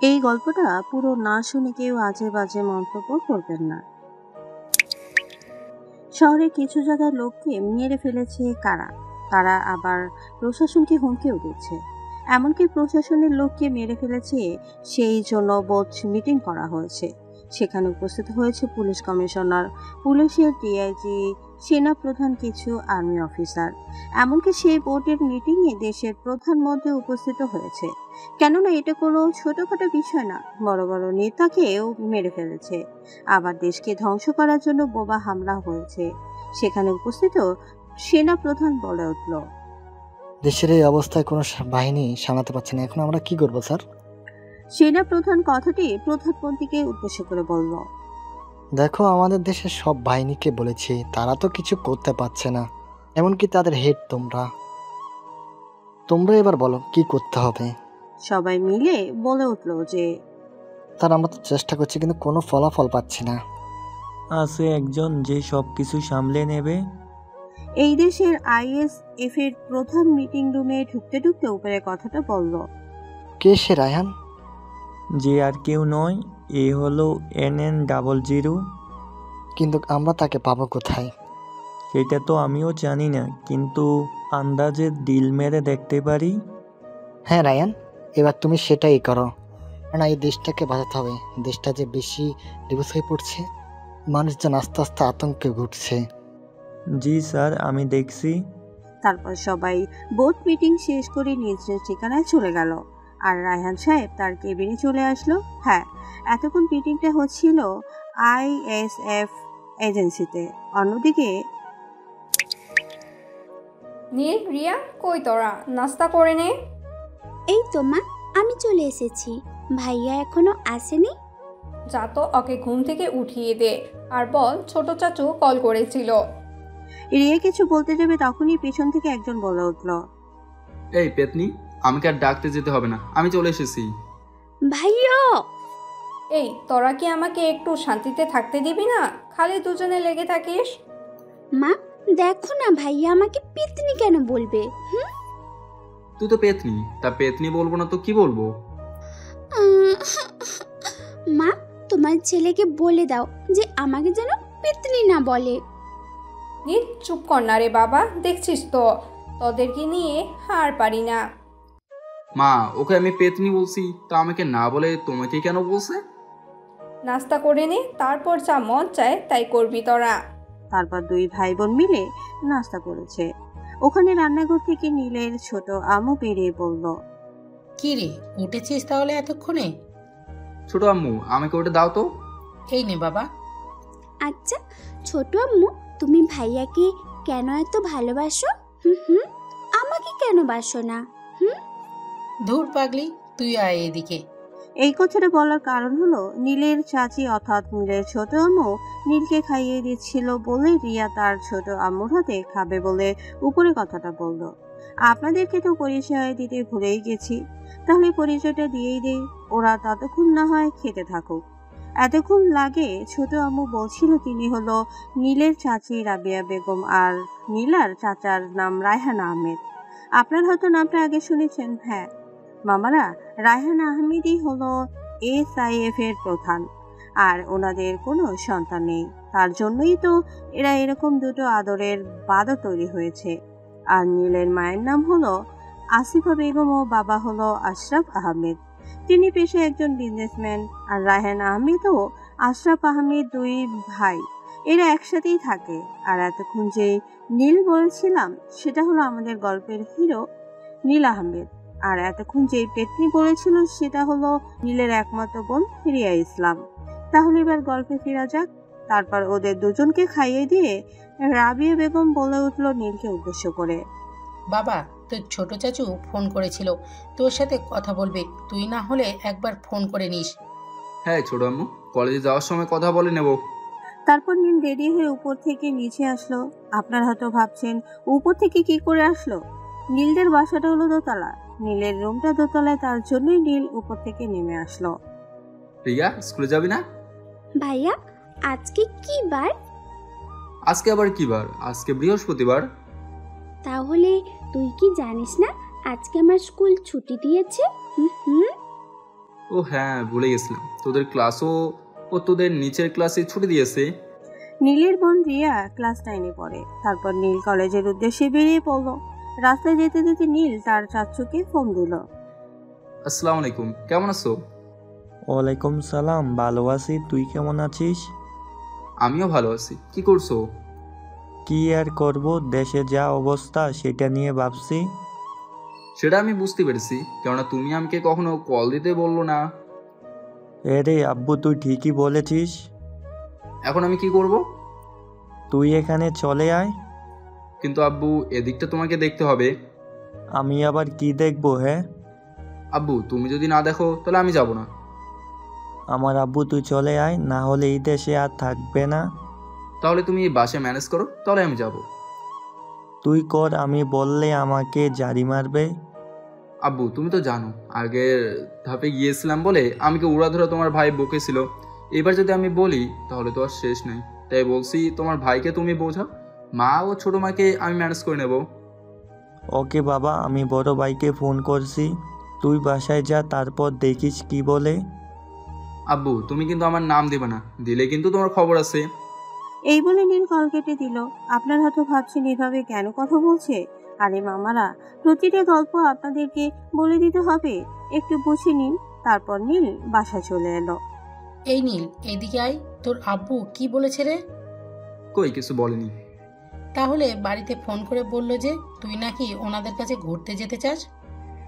এই গল্পটা পুরো না শুনে কেউ আজে বাজে মন্তব্য করবেন না। শহরে কিছু জায়গায় লোককে মেরে ফেলেছে কারা, তারা আবার প্রশাসনকে হুমকিও দিচ্ছে। এমনকি প্রশাসনের লোককে মেরে ফেলেছে, সেই জন্য বোধ মিটিং করা হয়েছে। সেখানে উপস্থিত হয়েছে পুলিশ কমিশনার, পুলিশের ডিআইজি, সেনা প্রধান, কিছু আর্মি অফিসার। এমনকি সেই বোর্ডের মিটিংয়ে দেশের প্রধানমন্ত্রী উপস্থিত হয়েছে। কেননা এটা কোনো ছোটখাটো বিষয় না, বড় বড় নেতাকেও মেরে ফেলেছে। আবার দেশকে ধ্বংস করার জন্য বোমা হামলা হয়েছে। সেখানে উপস্থিত সেনা প্রধান বলে উঠল, দেশের এই অবস্থায় কোনো বাহিনী সামলাতে পারছে না, এখন আমরা কি করব স্যার? সেনা প্রধান কথাটি প্রধানমন্ত্রীকে উদ্দেশ্য করে বলল, দেখো, আমাদের দেশের সব বাহিনীকে বলেছি, তারা তো কিছু করতে পারছে না, এমনকি তাদের হেড তোমরা এবার বলো কি করতে হবে। সবাই মিলে বলে উঠল যে, স্যার, আমরা তো চেষ্টা করছি কিন্তু কোনো ফলাফল পাচ্ছি না। আছে একজন যে সব কিছু সামলে নেবে। এই দেশের আইএসএফ এর প্রধান মিটিং রুমে ঢুকতে ঢুকতে উপরে কথাটা বলল। কে সে, রায়হান? যে আর কেউ নয়, এ হলো NN00। কিন্তু আমরা তাকে পাবো কোথায়? সেটা তো আমিও জানি না, কিন্তু আন্দাজে দিল মেরে দেখতে পারি। হ্যাঁ রায়ান, এবার তুমি সেটাই করো, কারণ এই দেশটাকে বাঁচাতে হবে। দেশটা যে বেশি ডিভোর্স হয়ে পড়ছে, মানুষজন আস্তে আস্তে আতঙ্কে ঘুরছে। জি স্যার, আমি দেখছি। তারপর সবাই বোর্ড মিটিং শেষ করে নিজ নিজ ঠিকানায় চলে গেল। আর রায়হান সাহেব তার কেবিনে চলে আসলো। হ্যাঁ, এতক্ষণ মিটিংটা হচ্ছিল আইএসএফ এজেন্সিতে। অন্যদিকে নীল, রিয়া, কই তোরা? নাস্তা করে নে। এই তো মা, আমি চলে এসেছি। ভাইয়া এখনো আসেনি? যা তো, ওকে ঘুম থেকে উঠিয়ে দে আর বল ছোট চাচু কল করেছিল। রিয়া কিছু বলতে যাবে, তখনই পেছন থেকে একজন বলে উঠল, এই পেতনি, আমাকে আর ডাকতে যেতে হবে না, আমি চলে এসেছি। ভাইয়া! এই, তোরা কি আমাকে একটু শান্তিতে থাকতে দিবি না? খালি দুজনে লেগে থাকিস। মা দেখো না, ভাইয়া আমাকে পেতনি কেন বলবে? তুই তো পেতনি, তা পেতনি বলবো না তো কি বলবো? মা, তোমার ছেলেকে বলে দাও যে আমাকে যেন পেতনি না বলে। নীল, চুপ কর না রে বাবা, দেখছিস তো তোদেরকে নিয়ে হার পারি না। মা, ওকে আমি পেতনি বলছি, তা আমাকে না বলে তোমাকে কেন বলছে? নাস্তা করে নে, তারপর যা মন চায় তাই করবি তোরা। তারপর দুই ভাই বোন মিলে নাস্তা করেছে। ওখানে রান্নাঘর থেকে নীলের ছোট আমু বেরিয়ে বলল, কি রে, উঠেছিস তাহলে এতক্ষণে? ছোট আম্মু, আমাকে ওটা দাও তো। এই নে বাবা। আচ্ছা ছোট আম্মু, তুমি ভাইয়াকে কেন এত ভালোবাসো? আমাকে কেন বাসো না? ধুর পাগলি, তুই আয় এদিকে। এই কথাটা বলার কারণ হলো নীলের চাচি অর্থাৎ নীলের ছোট আম্মু নীলকে খাইয়ে দিচ্ছিল বলে রিয়া তার ছোট আম্মুর হাতে খাবে বলে উপরে কথাটা বলল। আপনাদেরকে তো পরিচয় দিতে ভুলেই গেছি, তাহলে পরিচয়টা দিয়েই দেই, ওরা ততক্ষণ না হয় খেতে থাকুক। এতক্ষণ লাগে ছোট আম্মু বলছিল তিনি হলো নীলের চাচি রাবিয়া বেগম, আর নীলার চাচার নাম রায়হান আহমেদ। আপনার হয়তো নামটা আগে শুনেছেন। হ্যাঁ মামারা, রায়হান আহমেদই হলো SIF এর প্রধান, আর ওনাদের কোনো সন্তান নেই। তার জন্যই তো এরা এরকম দুটো আদরের বাদর তৈরি হয়েছে। আর নীলের মায়ের নাম হলো আসিফা বেগম ও বাবা হলো আশরাফ আহমেদ। তিনি পেশায় একজন বিজনেসম্যান। আর রায়হান আহমেদ ও আশরাফ আহমেদ দুই ভাই, এরা একসাথেই থাকে। আর এতক্ষণ যে নীল বলছিলাম সেটা হলো আমাদের গল্পের হিরো নীল আহমেদ। আর এতক্ষণ যে পেতনি বলেছিল সেটা হলো নীলের একমাত্র বোন রিয়া ইসলাম। তাহলে এবার গল্পে ফেরা যাক। তারপর ওদের দুজনকে খাইয়ে দিয়ে রাবিয়া বেগম বলে উঠল নীলকে উদ্দেশ্য করে, বাবা, তোর ছোট চাচু ফোন করেছিল, তোর সাথে কথা বলবে, তুই না হলে একবার ফোন করে নিস। হ্যাঁ ছোট আম্মু, কলেজে যাওয়ার সময় কথা বলে নেব। তারপর নীল রেডি হয়ে উপর থেকে নিচে আসলো। আপনারা হয়তো ভাবছেন উপর থেকে কি করে আসলো। নীলদের বাসাটা হলো দোতলা, নীলের রুমটা দোতলায়, তার জন্যই নীল উপর থেকে নেমে আসলো। রিয়া, স্কুলে যাবি না? ভাইয়া আজকে কি বার? আজকে আবার কি বার? আজকে বৃহস্পতিবার। তাহলে তুই কি জানিস না আজকে আমার স্কুল ছুটি দিয়েছে? ও হ্যাঁ, ভুলে গেছিলাম, তোদের ক্লাসও তোদের নিচের ক্লাসে ছুটি দিয়েছে। নীলের বোন রিয়া ক্লাস 9-এ পড়ে। তারপর নীল কলেজের উদ্দেশ্যে বেরিয়ে পড়ল। রাস্তায় যেতে যেতে নীল তার চাচুকে ফোন দিল। আসসালামু আলাইকুম, কেমন আছো? ওয়ালাইকুম সালাম, ভালো আছি। তুই কেমন আছিস? আমিও ভালো আছি। কি করছো? কি আর করব, দেশে যা অবস্থা সেটা নিয়ে ভাবছি। সেটা আমি বুঝতে পেরেছি, কেননা তুমি আমাকে কখনো কল দিতে বললো না। রে আব্বু, তুই ঠিকই বলেছিস। এখন আমি কি করব? তুই এখানে চলে আয়। কিন্তু আব্বু, এদিকটা তোমাকে দেখতে হবে। আমি আবার কি দেখবো? হ্যাঁ আব্বু, তুমি যদি না দেখো তাহলে আমি যাব না। আমার আব্বু, তুই চলে আয়, না হলে এই দেশে আর থাকবে না। তাহলে তুমি বাসায় ম্যানেজ করো, তাহলে আমি যাব। তুই কর, আমি বললে আমাকে জারি মারবে। আব্বু, তুমি তো জানো আগের ধাপে গিয়েছিলাম বলে আমাকে উড়াধুরা তোমার ভাই বকেছিল। এবার যদি আমি বলি তাহলে তো আর শেষ নেই। তাই বলছি তোমার ভাইকে তুমি বোঝাও, মা ও ছোট মাকে আমি ম্যানেজ করে নেব। ওকে বাবা, আমি বড় ভাইকে ফোন করছি। তুই বাসায় যা, তারপর দেখিস কি বলে। আব্বু, তুমি কিন্তু আমার নাম দেবে না, দিলে কিন্তু তোমার খবর আছে। এই বলে নীল কল কেটে দিল। আপনার হয়তো ভাবছেন এভাবে কেন কথা বলছে। আরে মামারা, প্রতিটা গল্প আপনাদেরকে বলে দিতে হবে? একটু বুঝে নিন। তারপর নীল বাসায় চলে এলো। এই নীল, এইদিকে আয়। তোর আব্বু কি বলেছে রে? কই কিছু বলেনি। তাহলে বাড়িতে ফোন করে বললো যে তুই নাকি ওনাদের কাছে ঘুরতে যেতে চাস।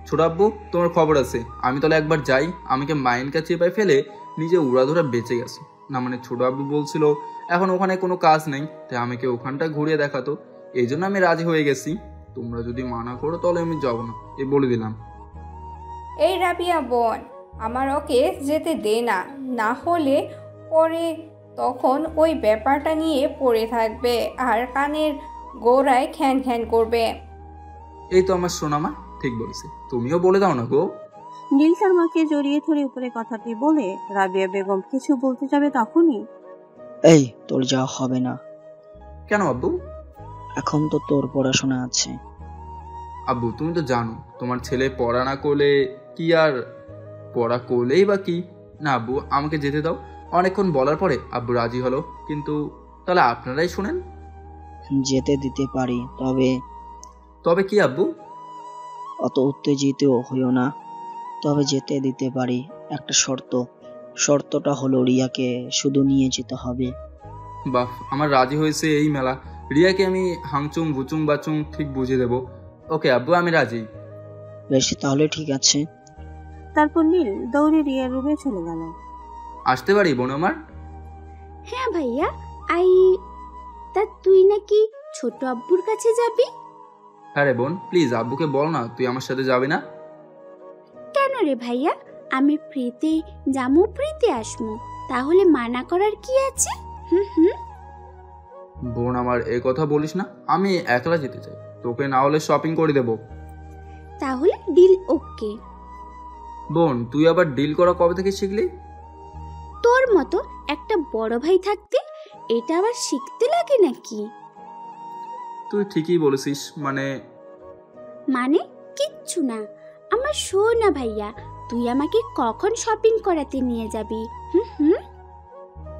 ছোট আব্বু, তোমার খবর আছে। আমি তাহলে একবার যাই, আমাকে মাইন কাছে চেপায় ফেলে নিজে উড়াধুরা বেঁচে গেছে না। মানে ছোট আব্বু বলছিল এখন ওখানে কোনো কাজ নেই, তাই আমাকে ওখানটা ঘুরিয়ে দেখাতো। এই জন্য আমি রাজি হয়ে গেছি। তোমরা যদি মানা করো তাহলে আমি যাবো না, এই বলে দিলাম। এই রাবিয়া বোন, আমার ওকে যেতে দে না, না হলে পরে তখন ওই ব্যাপারটা নিয়ে পড়ে থাকবে আর কানের গোড়ায় খ্যান খ্যান করবে। এই তো আমার সোনামা ঠিক বলেছে, তুমিও বলে দাও না গো। নীল তার মাকে জড়িয়ে ধরে উপরে কথাটি বলে রাবিয়া বেগম কিছু বলতে যাবে, তখনই এই, তোর যাওয়া হবে না। কেন আব্বু? এখন তো তোর পড়াশোনা আছে। আব্বু, তুমি তো জানো তোমার ছেলে পড়া না করলে কি, আর পড়া করলেই বা কি। না আব্বু, আমাকে যেতে দাও। অনেকক্ষণ বলার পরে আব্বু রাজি হলো। কিন্তু তাহলে আপনারাই শোনেন। যেতে দিতে পারি, তবে তবে কি আব্বু? অত উত্তেজিত হইও না। তবে যেতে দিতে পারি, একটা শর্ত। শর্তটা হলো রিয়াকে শুধু নিয়ে যেতে হবে। বাহ, আমার রাজি হয়েছে এই মেলা। রিয়াকে আমি হাংচুং ভুচুং বাচুং ঠিক বুঝিয়ে দেবো। ওকে আব্বু, আমি রাজি। বেশ, তাহলে ঠিক আছে। তারপর নীল দৌড়ে রিয়ার রুমে চলে গেল। আসতে পারি বোন আমার? হ্যাঁ ভাইয়া, আই। তা তুই নাকি ছোট আব্বুর কাছে যাবি? হ্যাঁ রে বোন, প্লিজ আব্বুকে বল না তুই আমার সাথে যাবি না। কেন রে ভাইয়া? আমি ফ্রিতে যামু, ফ্রিতে আসমু, তাহলে মানা করার কি আছে? হুম হুম। বোন আমার, এ কথা বলিস না। আমি একলা যেতে চাই, তোকে না হলে শপিং করে দেবো। তাহলে ডিল ওকে। বোন, তুই আবার ডিল করা কবে থেকে শিখলি? তোর মতো একটা বড় ভাই থাকতে এটা আবার শিখতে লাগে নাকি? তুই ঠিকই বলেছিস। মানে কিচ্ছু না। আমার শোনা ভাইয়া, তুই আমাকে কখন শপিং করাতে নিয়ে যাবি? হুম হুম।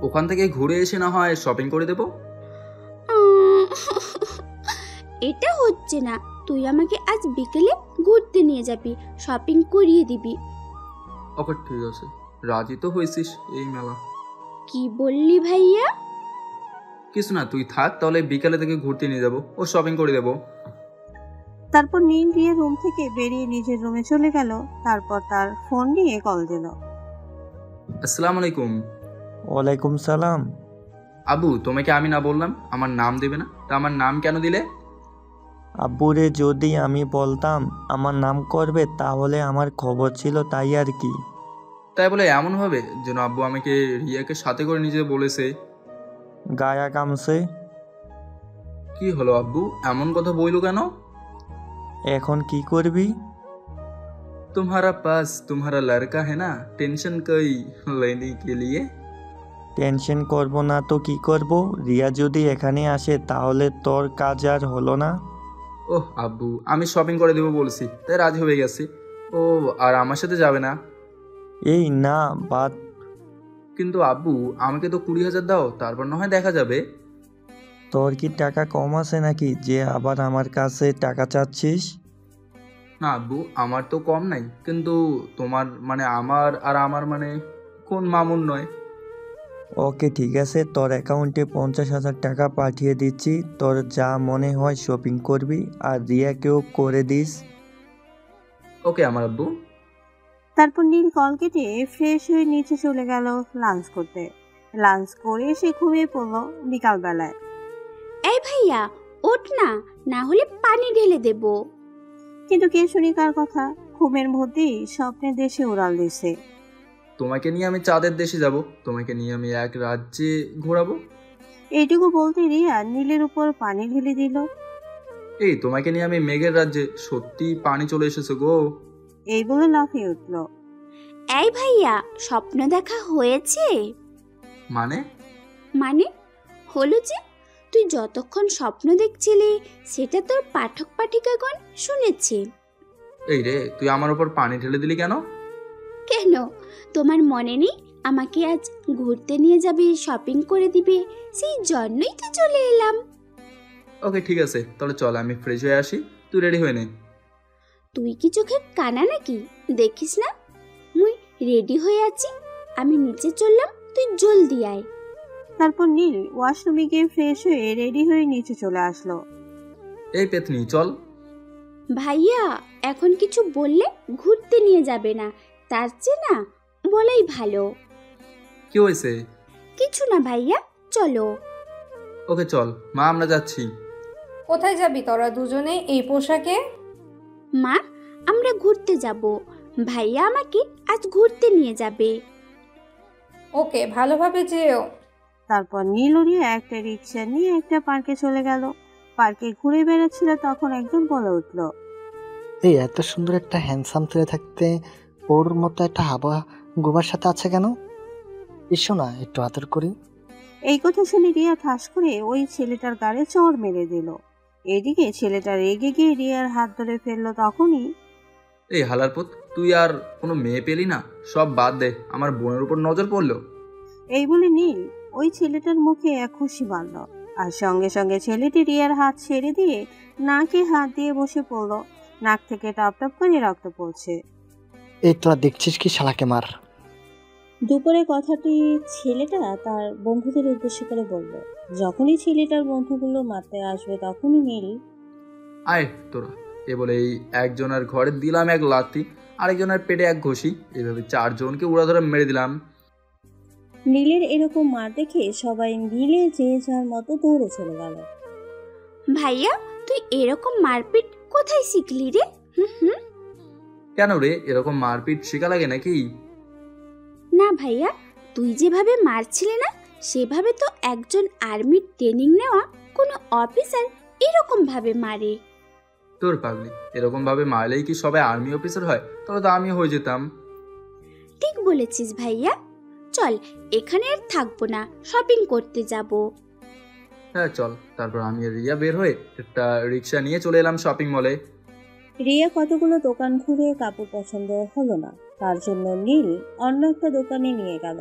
ওখান থেকে ঘুরে এসে না হয় শপিং করে দেবো। এটা হচ্ছে না। তুই আমাকে আজ বিকেলে ঘুরতে নিয়ে যাবি, শপিং করিয়ে দিবি। ওকে ঠিক আছে, রাজি তো হয়েছিস এই মেলা। কি বললি ভাইয়া? কিছু না, তুই থাক, তাহলে বিকালে থেকে ঘুরতে নিয়ে যাবো, ও শপিং করে দেবো। তারপর নীল রিয়ার রুম থেকে বেরিয়ে নিজের রুমে চলে গেল। তারপর তার ফোন নিয়ে কল দিল। আসসালামু আলাইকুম। ওয়ালাইকুম সালাম। আব্বু, তোমাকে আমি না বললাম আমার নাম দেবে না, তা আমার নাম কেন দিলে? আব্বুরে যদি আমি বলতাম আমার নাম করবে তাহলে আমার খবর ছিল, তাই আর কি। তাই বলে এমন হবে যেন আব্বু আমাকে রিয়াকে সাথে করে নিজে বলেছে। গায়া কামছে। কি হলো আব্বু, এমন কথা বইলো কেন? এখন কি করবি? तुम्हारा पास तुम्हारा लड़का है ना, टेंशन कोई लेने के लिए। টেনশন করব না তো কি করব? রিয়া যদি এখানে আসে তাহলে তোর কাজ আর হলো না। ওহ আব্বু, আমি শপিং করে দেবো বলছি তাই রাজি হয়ে গেছি। ও আর আমার সাথে যাবে না? এই না বাদ। কিন্তু আব্বু, আমাকে তো 20,000 দাও, তারপর না হয় দেখা যাবে। তোর কি টাকা কম আছে নাকি যে আবার আমার কাছে টাকা চাচ্ছিস? না আব্বু, আমার তো কম নাই, কিন্তু তোমার মানে আমার আর আমার মানে কোন মামুন নয়। ওকে ঠিক আছে, তোর অ্যাকাউন্টে 50,000 টাকা পাঠিয়ে দিচ্ছি। তোর যা মনে হয় শপিং করবি, আর রিয়াকেও করে দিস। ওকে আমার আব্বু। তারপর নীল কল কেটে ফ্রেশ হয়ে নিচে চলে গেল লাঞ্চ করতে। লাঞ্চ করে সে ঘুমিয়ে পড়লো বিকালবেলায়। এই ভাইয়া ওঠ না, না হলে পানি ঢেলে দেব। কিন্তু কে শুনি কার কথা, ঘুমের মধ্যেই স্বপ্নের দেশে উড়াল দিছে। তোমাকে নিয়ে আমি চাঁদের দেশে যাব, তোমাকে নিয়ে আমি এক রাজ্যে ঘোরাবো। এইটুকু বলতে রিয়া নীলের উপর পানি ঢেলে দিল। এই তোমাকে নিয়ে আমি মেঘের রাজ্যে, সত্যি পানি চলে এসেছে গো। এই বলে লাফিয়ে উঠল। এই ভাইয়া স্বপ্ন দেখা হয়েছে? মানে? মানে হলো যে তুই যতক্ষণ স্বপ্ন দেখছিলি সেটা তোর পাঠক পাঠিকাগণ শুনেছে। এই রে, তুই আমার উপর পানি ঢেলে দিলি কেন? কেন তোমার মনে নেই আমাকে আজ ঘুরতে নিয়ে যাবে, শপিং করে দিবে, সেই জন্যই তো চলে এলাম। ওকে ঠিক আছে, তাহলে চল আমি ফ্রেশ হয়ে আসি, তুই রেডি হয়ে নে। তুই কি চোখে কানা নাকি, দেখিস না মুই রেডি হয়ে আছি। আমি নিচে চললাম, তুই জলদি আয়। তারপর নীল ওয়াশরুমে গিয়ে ফ্রেশ হয়ে রেডি হয়ে নিচে চলে আসলো। এই পেতনি চল। ভাইয়া এখন কিছু বললে ঘুরতে নিয়ে যাবে না, তার চেয়ে না বলাই ভালো। কি হয়েছে? কিছু না ভাইয়া, চলো। ওকে চল মা, আমরা যাচ্ছি। কোথায় যাবি তোরা দুজনে এই পোশাকে? মা আমরা ঘুরতে যাব, ভাইয়া আমাকে আজ ঘুরতে নিয়ে যাবে। ওকে, ভালোভাবে যেও। তারপর নীল ও রিয়া একটা রিক্সা নিয়ে একটা পার্কে চলে গেল। পার্কে ঘুরে বেড়াচ্ছিল, তখন একজন বলে উঠল, এই এত সুন্দর একটা হ্যান্ডসাম ছেলে থাকতে ওর মতো একটা হাবা গোবার সাথে আছে কেন? এসো না একটু আদর করি। এই কথা শুনে রিয়া ঠাস করে ওই ছেলেটার গাড়ে চড় মেরে দিল। এদিকে ছেলেটা রেগে গিয়ে রিয়ার হাত ধরে ফেললো। তখনই এই হালারপুত, তুই আর কোনো মেয়ে পেলি না? সব বাদ দে, আমার বোনের উপর নজর পড়লো। এই বলে নীল ওই ছেলেটার মুখে এক খুশি মারল, আর সঙ্গে সঙ্গে ছেলেটি রিয়ার হাত ছেড়ে দিয়ে নাকে হাত দিয়ে বসে পড়ল। নাক থেকে টপ টপ করে রক্ত পড়ছে। এই তোরা দেখছিস কি, শালাকে মার। দুপুরে কথাটি ছেলেটা তার বন্ধুদের উদ্দেশ্য করে বলল। যখনই ছেলেটার বন্ধুগুলো মারতে আসবে তখনই নীল, আয় তোরা। এ বলে এই একজনের ঘরে দিলাম এক লাথি, আরেকজনের পেটে এক ঘষি, এভাবে 4 জনকে উড়াধরে মেরে দিলাম। নীলের এরকম মার দেখে সবাই নীলে যে যার মতো দৌড়ে চলে গেল। ভাইয়া তুই এরকম মারপিট কোথায় শিখলি রে? হুম। কেন রে, এরকম মারপিট শেখা লাগে নাকি? না ভাইয়া, তুই যেভাবে মারছিলি না সেভাবে তো একজন আর্মির ট্রেনিং নেওয়া কোনো অফিসার এরকম ভাবে মারে। তোর পাগলি, এরকম ভাবে মারলেই কি সবাই আর্মি অফিসার হয়? তাহলে তো আমিও হয়ে যেতাম। ঠিক বলেছিস ভাইয়া, চল এখানে আর থাকবো না, শপিং করতে যাব। হ্যাঁ চল। তারপর আমি আর রিয়া বের হয়ে একটা রিক্সা নিয়ে চলে এলাম শপিং মলে। রিয়া কতগুলো দোকান ঘুরে কাপড় পছন্দ হলো না, তার জন্য নীল অন্য একটা দোকানে নিয়ে গেল।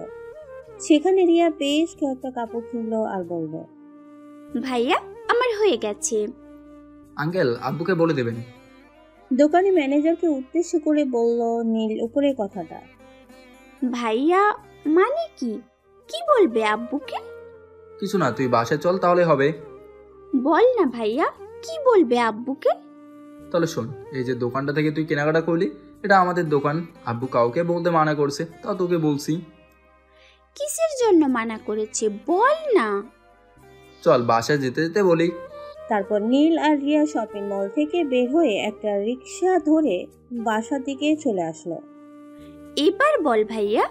সেখানে রিয়া বেশ কয়েকটা কাপড় কিনলো আর বলল, ভাইয়া আমার হয়ে গেছে। আঙ্কেল আব্বুকে বলে দেবেন। দোকানে ম্যানেজারকে উদ্দেশ্য করে বলল নীল উপরের কথাটা। ভাইয়া মানে কি, কি বলবে আব্বুকে? কিছু না, তুই বাসায় চল তাহলে হবে। বল না ভাইয়া, কি বলবে আব্বুকে? তাহলে শোন, এই যে দোকানটা থেকে তুই কেনাকাটা করলি, এটা আমাদের দোকান। আব্বু কাউকে বলতে মানা করছে, তা তোকে বলছি। কিসের জন্য মানা করেছে বল না। চল বাসায় যেতে যেতে বলি। তারপর নীল আর রিয়া শপিং মল থেকে বের হয়ে একটা রিক্সা ধরে বাসার দিকে চলে আসলো। এবার বল ভাইয়া।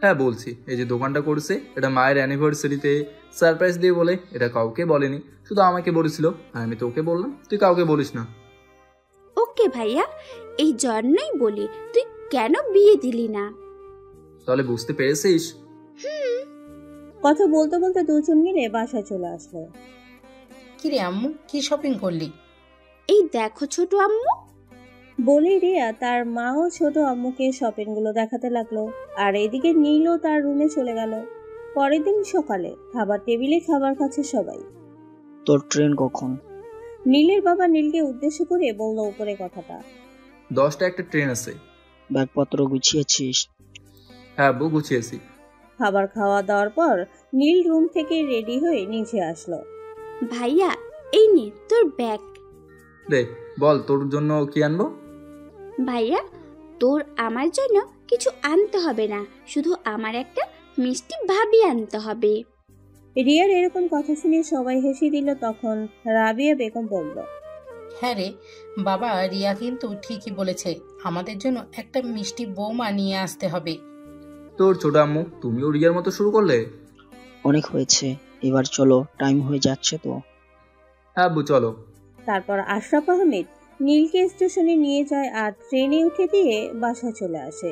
হ্যাঁ বলছি, এই যে দোকানটা করছে এটা মায়ের অ্যানিভার্সারিতে সারপ্রাইজ দিয়ে বলে, এটা কাউকে বলেনি, শুধু আমাকে বলেছিল, আর আমি তোকে বললাম তুই কাউকে বলিস না। ওকে ভাইয়া, এই জন্যই বলি তুই কেন বিয়ে দিলি না। তাহলে বুঝতে পেরেছিস? কথা বলতে বলতে দুজন মিলে বাসায় চলে আসলো। কিরে আম্মু, কি শপিং করলি? এই দেখো ছোট আম্মু। বলে রিয়া তার মা ও ছোট আম্মুকে শপিংগুলো দেখাতে লাগলো। আর এদিকে নীলও তার রুমে চলে গেল। পরের দিন সকালে খাবার টেবিলে খাবার খাচ্ছে সবাই। তোর ট্রেন কখন? নীলের বাবা নীলকে উদ্দেশ্য করে বলল উপরে কথাটা। 10টা একটা ট্রেন আছে। ব্যাগপত্র গুছিয়েছিস? হ্যাঁ আব্বু, গুছিয়েছি। খাবার খাওয়া দাওয়ার পর নীল রুম থেকে রেডি হয়ে নিচে আসলো। ভাইয়া, এই নে তোর ব্যাগ। রে বল, তোর জন্য কি আনবো? ভাইয়া, তোর আমার জন্য কিছু আনতে হবে না, শুধু আমার একটা মিষ্টি ভাবি আনতে হবে। রিয়ার এরকম কথা শুনে সবাই হেসে দিল। তখন রাবিয়া বেগম বলল, হ্যাঁ রে বাবা, রিয়া কিন্তু ঠিকই বলেছে, আমাদের জন্য একটা মিষ্টি বৌমা নিয়ে আসতে হবে। তোর ছোট আম্মু, তুমিও রিয়ার মতো শুরু করলে? অনেক হয়েছে, এবার চলো, টাইম হয়ে যাচ্ছে তো। হ্যাঁ আব্বু, চলো। তারপর আশরাফ আহমেদ নীলকে স্টেশনে নিয়ে যায় আর ট্রেনে উঠে দিয়ে বাসায় চলে আসে।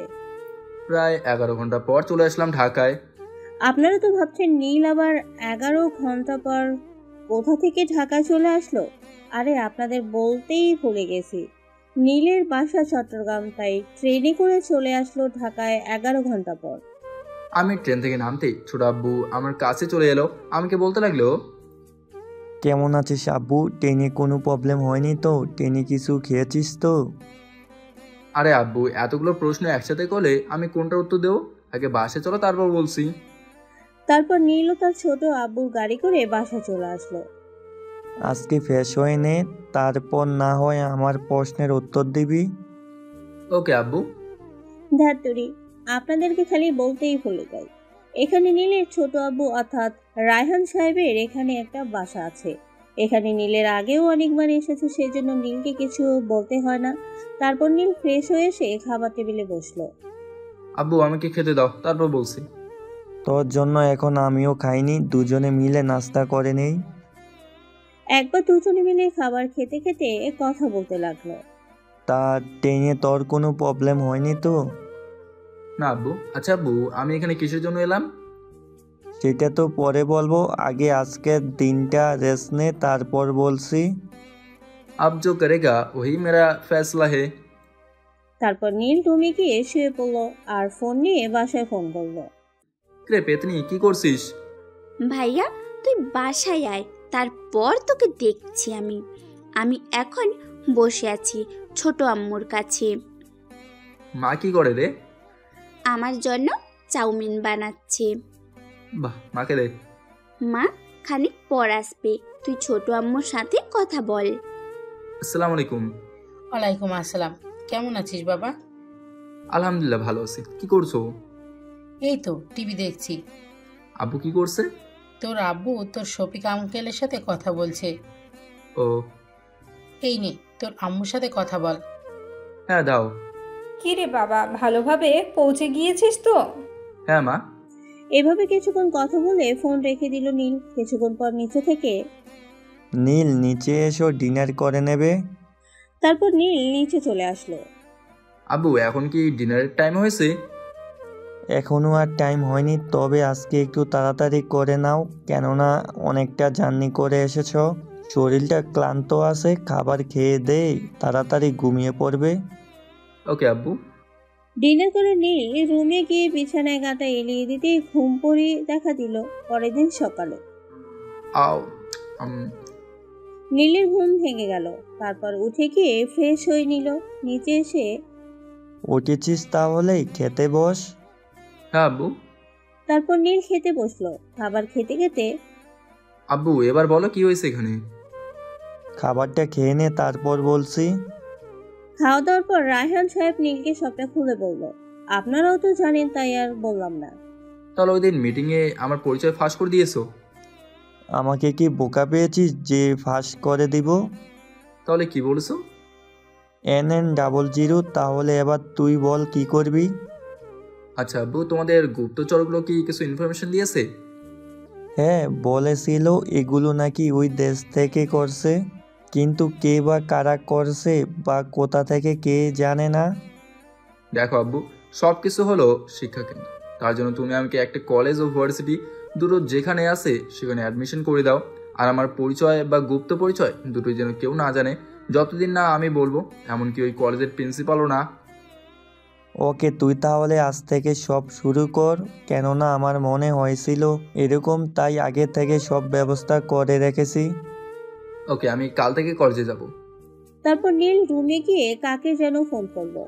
প্রায় 11 ঘন্টা পর চলে আসলাম ঢাকায়। আপনারা তো ভাবছেন নীল আবার 11 ঘন্টা পর কোথা থেকে ঢাকায় চলে আসলো। আরে আপনাদের বলতেই ভুলে গেছি, নীলের বাসা চট্টগ্রাম, তাই ট্রেনে করে চলে আসলো ঢাকায় 11 ঘন্টা পর। আমি ট্রেন থেকে নামতেই ছোট আব্বু আমার কাছে চলে এলো। আমাকে বলতে লাগলো, কেমন আছিস আব্বু? ট্রেনে কোনো প্রবলেম হয়নি তো? ট্রেনে কিছু খেয়েছিস তো? আরে আব্বু, এতগুলো প্রশ্ন একসাথে করলে আমি কোনটার উত্তর দেবো? আগে বাসে চলো, তারপর বলছি। তারপর নীলও তার ছোট আব্বুর গাড়ি করে বাসা চলে আসলো। আজকে ফ্রেশ হয়ে নে, তারপর না হয় আমার প্রশ্নের উত্তর দিবি। ওকে আব্বু। ধ্যাত্তরি, আপনাদেরকে খালি বলতেই ভুলে যাই, এখানে নীলের ছোট আব্বু অর্থাৎ রায়হান সাহেবের এখানে একটা বাসা আছে। এখানে নীলের আগেও অনেকবার এসেছে, সেই জন্য নীলকে কিছু বলতে হয় না। তারপর নীল ফ্রেশ হয়ে এসে খাবার টেবিলে বসলো। আব্বু আমাকে খেতে দাও, তারপর বলছি। তোর জন্য এখন আমিও খাইনি, দুজনে মিলে নাস্তা করে নেই। একবার দুজনে মিলে খাবার খেতে খেতে কথা বলতে লাগলো। তা ট্রেনে তোর কোনো প্রবলেম হয়নি তো? না আব্বু। আচ্ছা আব্বু, আমি এখানে কিসের জন্য এলাম? সেটা তো পরে বলবো, আগে আজকের দিনটা রেস্ট নে, তারপর বলছি। अब जो करेगा वही मेरा फैसला है। তারপর নীল রুমে গিয়ে শুয়ে পড়লো আর ফোন নিয়ে বাসায় ফোন করলো। রে পেতনি, কি করছিস? ভাইয়া, তুই বাসায় আয়, তারপর তোকে দেখছি। আমি এখন বসে আছি ছোট আম্মুর কাছে। মা কি করে রে? আমার জন্য চাউমিন বানাচ্ছে। বাহ, মাকে দে। মা খানিক পর আসবে, তুই ছোট আম্মুর সাথে কথা বল। আসসালামু আলাইকুম। ওয়ালাইকুম আসসালাম। কেমন আছিস বাবা? আলহামদুলিল্লাহ, ভালো আছি। কি করছো? এই তো টিভি দেখছি। আব্বু কি করছে? তোর আব্বু তোর শফিক আঙ্কেলের সাথে কথা বলছে। ও, এই নে তোর আম্মুর সাথে কথা বল। হ্যাঁ দাও। কি রে বাবা, ভালোভাবে পৌঁছে গিয়েছিস তো? হ্যাঁ মা। এভাবে কিছুক্ষণ কথা বলে ফোন রেখে দিল নীল। কিছুক্ষণ পর নিচে থেকে নীল, নিচে এসো, ডিনার করে নেবে। তারপর নীল নিচে চলে আসলো। আব্বু এখন কি ডিনারের টাইম হয়েছে? এখনো আর টাইম হয়নি, তবে আজকে একটু তাড়াতাড়ি করে নাও, কেননা অনেকটা জার্নি করে এসেছো, শরীরটা ক্লান্ত আছে। খাবার খেয়ে দে, তাড়াতাড়ি ঘুমিয়ে পড়বে। ওকে আব্বু। ডিনার করে নীল রুমে গিয়ে বিছানায় গাঁটা এলিয়ে দিতে ঘুম পড়ে দেখা দিল। পরের দিন সকালে আও নীলের ঘুম ভেঙে গেল। তারপর উঠে গিয়ে ফ্রেশ হয়ে নিল। নিচে এসে উঠেছিস তাহলে খেতে বস। হ্যাঁ আব্বু। তারপর নীল খেতে বসলো। খাবার খেতে খেতে আব্বু এবার বলো কি হয়েছে এখানে? খাবারটা খেয়ে নে, তারপর বলছি। খাওয়া দাওয়ার পর রায়হান সাহেব নীলকে সবটা খুলে বলল। আপনারাও তো জানেন, তাই আর বললাম না। তাহলে ওই দিন মিটিংয়ে আমার পরিচয় ফাঁস করে দিয়েছো? আমাকে কি বোকা পেয়েছিস যে ফাঁস করে দিব? তাহলে কি বলেছো? NN00। তাহলে এবার তুই বল কি করবি? আচ্ছা আব্বু, তোমাদের গুপ্তচরগুলো কি কিছু ইনফরমেশন দিয়েছে? হ্যাঁ, বলেছিল এগুলো নাকি ওই দেশ থেকে করছে, কিন্তু কে বা কারা করছে বা কোথা থেকে কে জানে না। দেখো আব্বু, সব কিছু হলো শিক্ষাকেন্দ্র। তার জন্য তুমি আমাকে একটা কলেজ ও ভার্সিটি দুটো যেখানে আছে সেখানে অ্যাডমিশন করে দাও। আর আমার পরিচয় বা গুপ্ত পরিচয় দুটোই যেন কেউ না জানে, যতদিন না আমি বলবো, এমনকি ওই কলেজের প্রিন্সিপালও না। ওকে, তুই তাহলে আজ থেকে সব শুরু কর, কেননা আমার মনে হয়েছিল এরকম, তাই আগে থেকে সব ব্যবস্থা করে রেখেছি। ওকে, আমি কাল থেকে কলেজে যাব। তারপর নীল রুমে গিয়ে কাকে যেন ফোন করলো।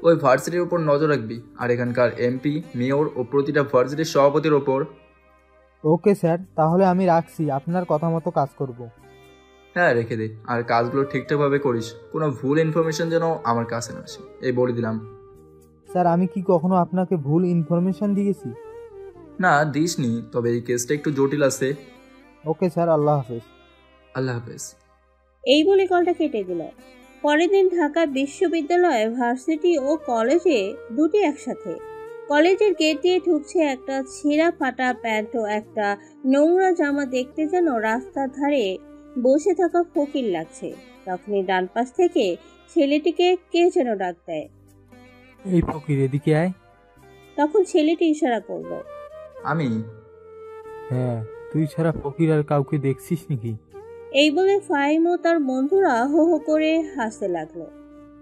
ওই ভার্সিটির উপর নজর রাখবি, আর এখানকার এমপি, মেয়র ও প্রতিটা ভার্সিটির সভাপতির ওপর। ওকে স্যার, তাহলে আমি রাখছি, আপনার কথা মতো কাজ করব। হ্যাঁ, রেখে দে, আর কাজগুলো ঠিকঠাকভাবে করিস, কোনো ভুল ইনফরমেশন যেন আমার কাছে না আসে, এই বলে দিলাম। স্যার, আমি কি কখনো আপনাকে ভুল ইনফরমেশন দিয়েছি? না, দিসনি, তবে এই কেসটা একটু জটিল আছে। ওকে স্যার, আল্লাহ হাফেজ। আল্লাহ হাফেজ। এই বলে কলটা কেটে দিল। পরের দিন ঢাকা বিশ্ববিদ্যালয়, ভার্সিটি ও কলেজে দুটি একসাথে। কলেজের গেট দিয়ে ঢুকছে একটা ছেঁড়া ফাটা প্যান্ট ও একটা নোংরা জামা, দেখতে যেন রাস্তার ধারে বসে থাকা ফকির লাগছে। তখনই ডান পাশ থেকে ছেলেটিকে কে যেন ডাক দেয়। এই ফকির, এদিকে আয়। তখন ছেলেটি ইশারা করল। আমি? হ্যাঁ, তুই ছাড়া ফকির আর কাউকে দেখছিস নাকি? এই বলে ফাহিম ও তার বন্ধুরা হো হো করে হাসতে লাগলো।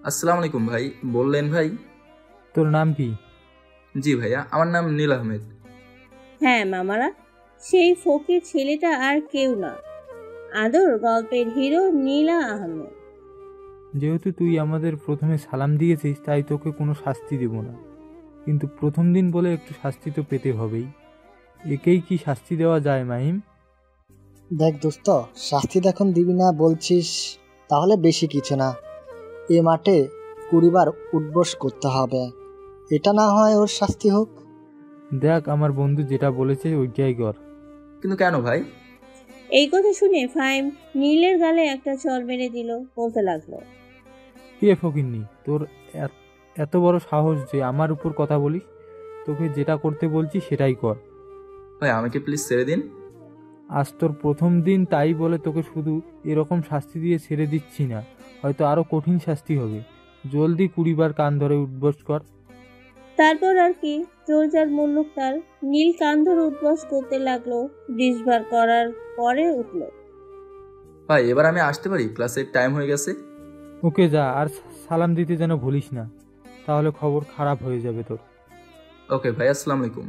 আসসালামু আলাইকুম ভাই। বললেন ভাই? তোর নাম কি? জি ভাইয়া, আমার নাম নীল আহমেদ। হ্যাঁ মামারা, সেই ফকির ছেলেটা আর কেউ না, আদর গল্পের হিরো নীলা আহমেদ। যেহেতু তুই আমাদের প্রথমে সালাম দিয়েছিস, তাই তোকে কোনো শাস্তি দেব না, কিন্তু প্রথম দিন বলে একটু শাস্তি তো পেতে হবেই। একেই কি শাস্তি দেওয়া যায় মাহিম? দেখ দোস্ত, শাস্তি এখন দিবি না বলছিস, তাহলে বেশি কিছু না, এ মাঠে 20 বার উঠবস করতে হবে, এটা না হয় ওর শাস্তি হোক। দেখ, আমার বন্ধু যেটা বলেছে ওইটাই কর। কিন্তু কেন ভাই? এই কথা শুনে ফাহিম নীলের গালে একটা চড় মেরে দিল, বলতে লাগলো। কে ফকিরনি, তোর এত বড় সাহস যে আমার উপর কথা বলিস? তোকে যেটা করতে বলছি সেটাই কর। ভাই আমাকে প্লিজ ছেড়ে দিন। আজ তোর প্রথম দিন, তাই বলে তোকে শুধু এরকম শাস্তি দিয়ে ছেড়ে দিচ্ছি না, হয়তো আরো কঠিন শাস্তি হবে। জলদি 20 বার কান ধরে উঠবস কর। তারপর আর কি, জোর যার মুল্লুক তার। নীল কান ধরে উঠবস করতে লাগলো। 20 বার করার পরে উঠলো। ভাই এবার আমি আসতে পারি? ক্লাসের টাইম হয়ে গেছে। ওকে যা, আর সালাম দিতে যেন ভুলিস না, তাহলে খবর খারাপ হয়ে যাবে তোর। ওকে ভাই, আসসালামু আলাইকুম।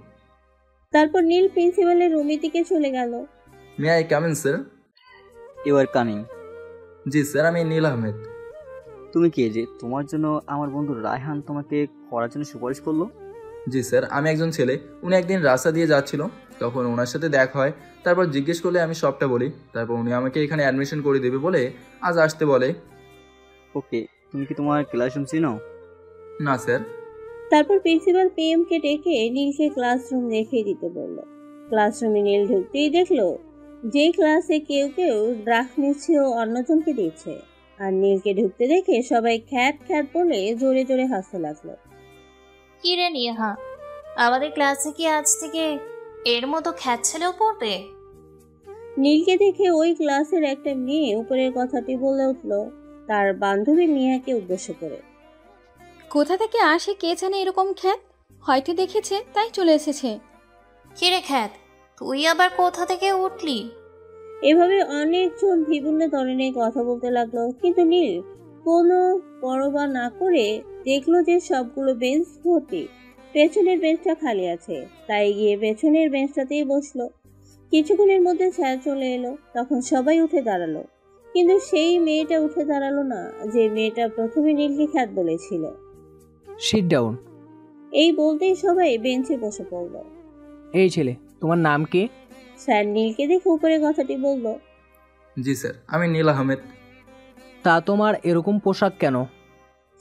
তারপর নীল প্রিন্সিপালের রুমের দিকে চলে গেল। May I come in sir? You are coming. জি স্যার, আমি নীল আহমেদ। তুমি কে যে তোমার জন্য আমার বন্ধু রায়হান তোমাকে পড়ার জন্য সুপারিশ করলো? জি স্যার, আমি একজন ছেলে, উনি একদিন রাস্তা দিয়ে যাচ্ছিল, তখন ওনার সাথে দেখা হয়, তারপর জিজ্ঞেস করলে আমি সবটা বলি, তারপর উনি আমাকে এখানে অ্যাডমিশন করে দেবে বলে আজ আসতে বলে। ওকে, তুমি কি তোমার ক্লাসরুম চিনো? না স্যার। তারপর প্রিন্সিপাল পিএমকে ডেকে নীলকে ক্লাসরুম দেখিয়ে দিতে বলল। ক্লাসরুমে নীল ঢুকতেই দেখলো যে ক্লাসে কেউ কেউ ড্রাগ নিচ্ছে ও অন্যজনকে দিচ্ছে, আর নীলকে ঢুকতে দেখে সবাই খ্যাট খ্যাট বলে জোরে জোরে হাসতে লাগলো। কি রে নিহা, আমাদের ক্লাসে কি আজ থেকে এর মতো খ্যাত ছেলেও পড়বে? নীলকে দেখে ওই ক্লাসের একটা মেয়ে উপরের কথাটি বলে উঠলো, তার বান্ধবী নিহাকে উদ্দেশ্য করে। কোথা থেকে আসে কে জানে এরকম খ্যাত, হয়তো দেখেছে তাই চলে এসেছে। কি রে খ্যাত, তুই আবার কোথা থেকে উঠলি? এভাবে অনেকজন বিভিন্ন ধরনের কথা বলতে লাগলো, কিন্তু নীল কোনো পরোয়া না করে দেখলো যে সবগুলো বেঞ্চ ভর্তি, পেছনের বেঞ্চটা খালি আছে, তাই গিয়ে পেছনের বেঞ্চটাতেই বসলো। কিছুক্ষণের মধ্যে স্যার চলে এলো, তখন সবাই উঠে দাঁড়ালো, কিন্তু সেই মেয়েটা উঠে দাঁড়ালো না যে মেয়েটা প্রথমে নীলকে খ্যাত বলেছিল। Sit down. এই বলতেই সবাই বেঞ্চে বসে পড়লো। এই ছেলে, তোমার নাম কি? স্যার নীলকে দেখে উপরে কথাটি বলল। জি স্যার, আমি নীল আহমেদ। তা তোমার এরকম পোশাক কেন?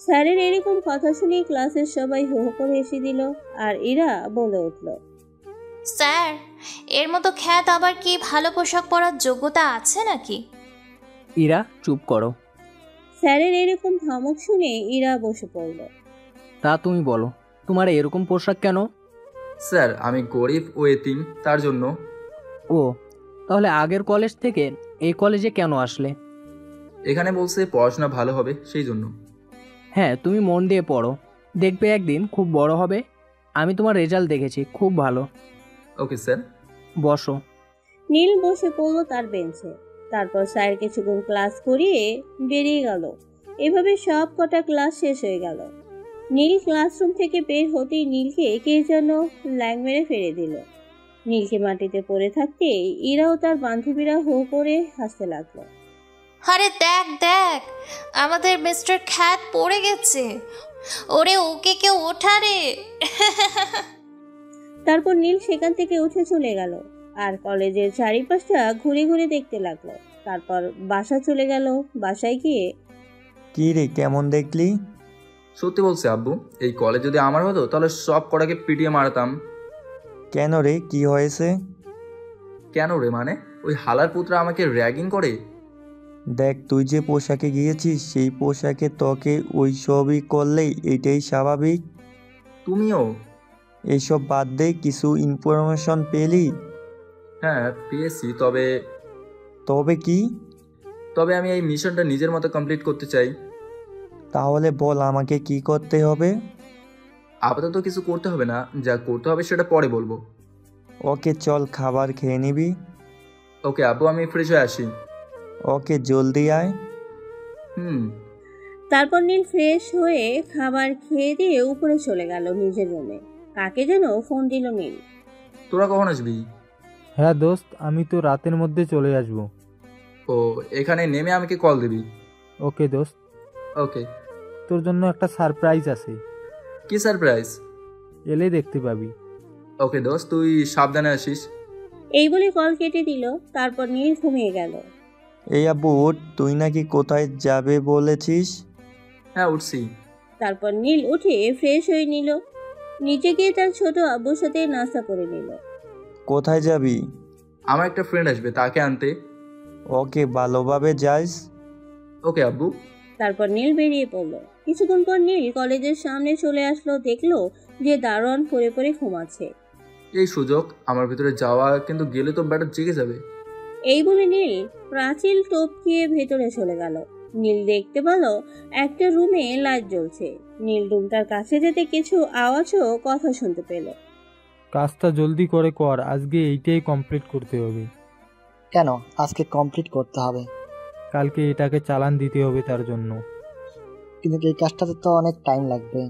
স্যারের এরকম কথা শুনে ক্লাসের সবাই হো হো করে হেসে দিল, আর এরা বলে উঠল, স্যার, এর মতো খ্যাত আবার কি ভালো পোশাক পরার যোগ্যতা আছে নাকি? ইরা, চুপ করো। স্যারের এরকম ধমক শুনে ইরা বসে পড়ল। তা তুমি বলো, তোমার এরকম পোশাক কেন? স্যার, আমি গরিব ও এতিম, তার জন্য। ও, তাহলে আগের কলেজ থেকে এই কলেজে কেন আসলে? এখানে বলছে পড়াশোনা ভালো হবে, সেই জন্য। হ্যাঁ, তুমি মন দিয়ে পড়ো, দেখবে একদিন খুব বড় হবে। আমি তোমার রেজাল্ট দেখেছি, খুব ভালো। Okay sir. বসো। নীল বসে পড়ল তার বেঞ্চে। তারপর স্যার কিছুক্ষণ ক্লাস করিয়ে বেরিয়ে গেল। এভাবে সব কটা ক্লাস শেষ হয়ে গেল। নীল ক্লাসরুম থেকে বের হতেই নীলকে কে যেন ল্যাং মেরে ফেলে দিল। নীলকে মাটিতে পড়ে থাকতেই ইরা ও তার বান্ধবীরা হো করে হাসতে লাগলো। আরে দেখ দেখ, আমাদের মিস্টার খ্যাত পড়ে গেছে। ওরে ওকে কেউ ওঠা রে। তারপর নীল সেখান থেকে উঠে চলে গেল আর কলেজের চারিপাশটা ঘুরে ঘুরে দেখতে লাগলো। তারপর বাসা চলে গেল। বাসায় গিয়ে, কি রে, কেমন দেখলি? সত্যি বলছে আব্বু, এই কলেজ যদি আমার হতো তাহলে সব কটাকে পিটিয়ে মারতাম। কেন রে, কি হয়েছে? কেন রে মানে, ওই হালার পুত্র আমাকে র্যাগিং করে। দেখ, তুই যে পোশাকে গিয়েছিস সেই পোশাকে তোকে ওই সবই করলেই এটাই স্বাভাবিক। তুমিও এইসব বাদ দে, কিছু ইনফরমেশন পেলি? হ্যাঁ পেয়েছি, তবে তবে কি? তবে আমি এই মিশনটা নিজের মতো কমপ্লিট করতে চাই। তাহলে বল আমাকে কি করতে হবে? আপাতত কিছু করতে হবে না, যা করতে হবে সেটা পরে বলবো। ওকে চল, খাবার খেয়ে নিবি? ওকে আব্বু, আমি ফ্রেশ হয়ে আসি। ওকে, জলদি আয়। তারপর নীল ফ্রেশ হয়ে খাবার খেয়ে দিয়ে উপরে চলে গেল নিজের রুমে। কাকে যেন ফোন দিল নীল। তোরা কখন আসবি? হ্যাঁ দোস্ত, আমি তো রাতের মধ্যে চলে আসব। ও, এখানে নেমে আমাকে কল দিবি। ওকে দোস্ত। ওকে। তোর জন্য একটা সারপ্রাইজ আছে। কি সারপ্রাইজ? এলে দেখতে পাবি। ওকে দোস্ত, তুই সাবধানে আসিস। এই বলে কল কেটে দিল। তারপর নীল ঘুমিয়ে গেল। এই আব্বু উঠ, তুই নাকি কোথায় যাবে বলেছিস? হ্যাঁ উঠছি। তারপর নীল উঠে ফ্রেশ হয়ে নিল। নিচে গিয়ে তার ছোট আব্বুর সাথে নাস্তা করে নিল। কোথায় যাবি? আমার একটা ফ্রেন্ড আসবে, তাকে আনতে। ওকে, ভালোভাবে যাস। ওকে আব্বু। তারপর নীল বেরিয়ে পড়লো। কিছুক্ষণ পর নীল কলেজের সামনে চলে আসলো। দেখলো যে দারোয়ান পড়ে পড়ে ঘুমাচ্ছে। এই সুযোগ আমার ভিতরে যাওয়া, কিন্তু গেলে তো ব্যাটা জেগে যাবে। এই বলে নীল প্রাচীল টপকিয়ে ভেতরে চলে গেল। নীল দেখতে পেল একটা রুমে লাইট জ্বলছে। নীল রুমটার কাছে যেতে কিছু আওয়াজ ও কথা শুনতে পেল। কাজটা জলদি করে কর, আজকে এইটাই কমপ্লিট করতে হবে। কেন আজকে কমপ্লিট করতে হবে? কালকে এটাকে চালান দিতে হবে তার জন্য। কিন্তু এই কাজটাতে তো অনেক টাইম লাগবে।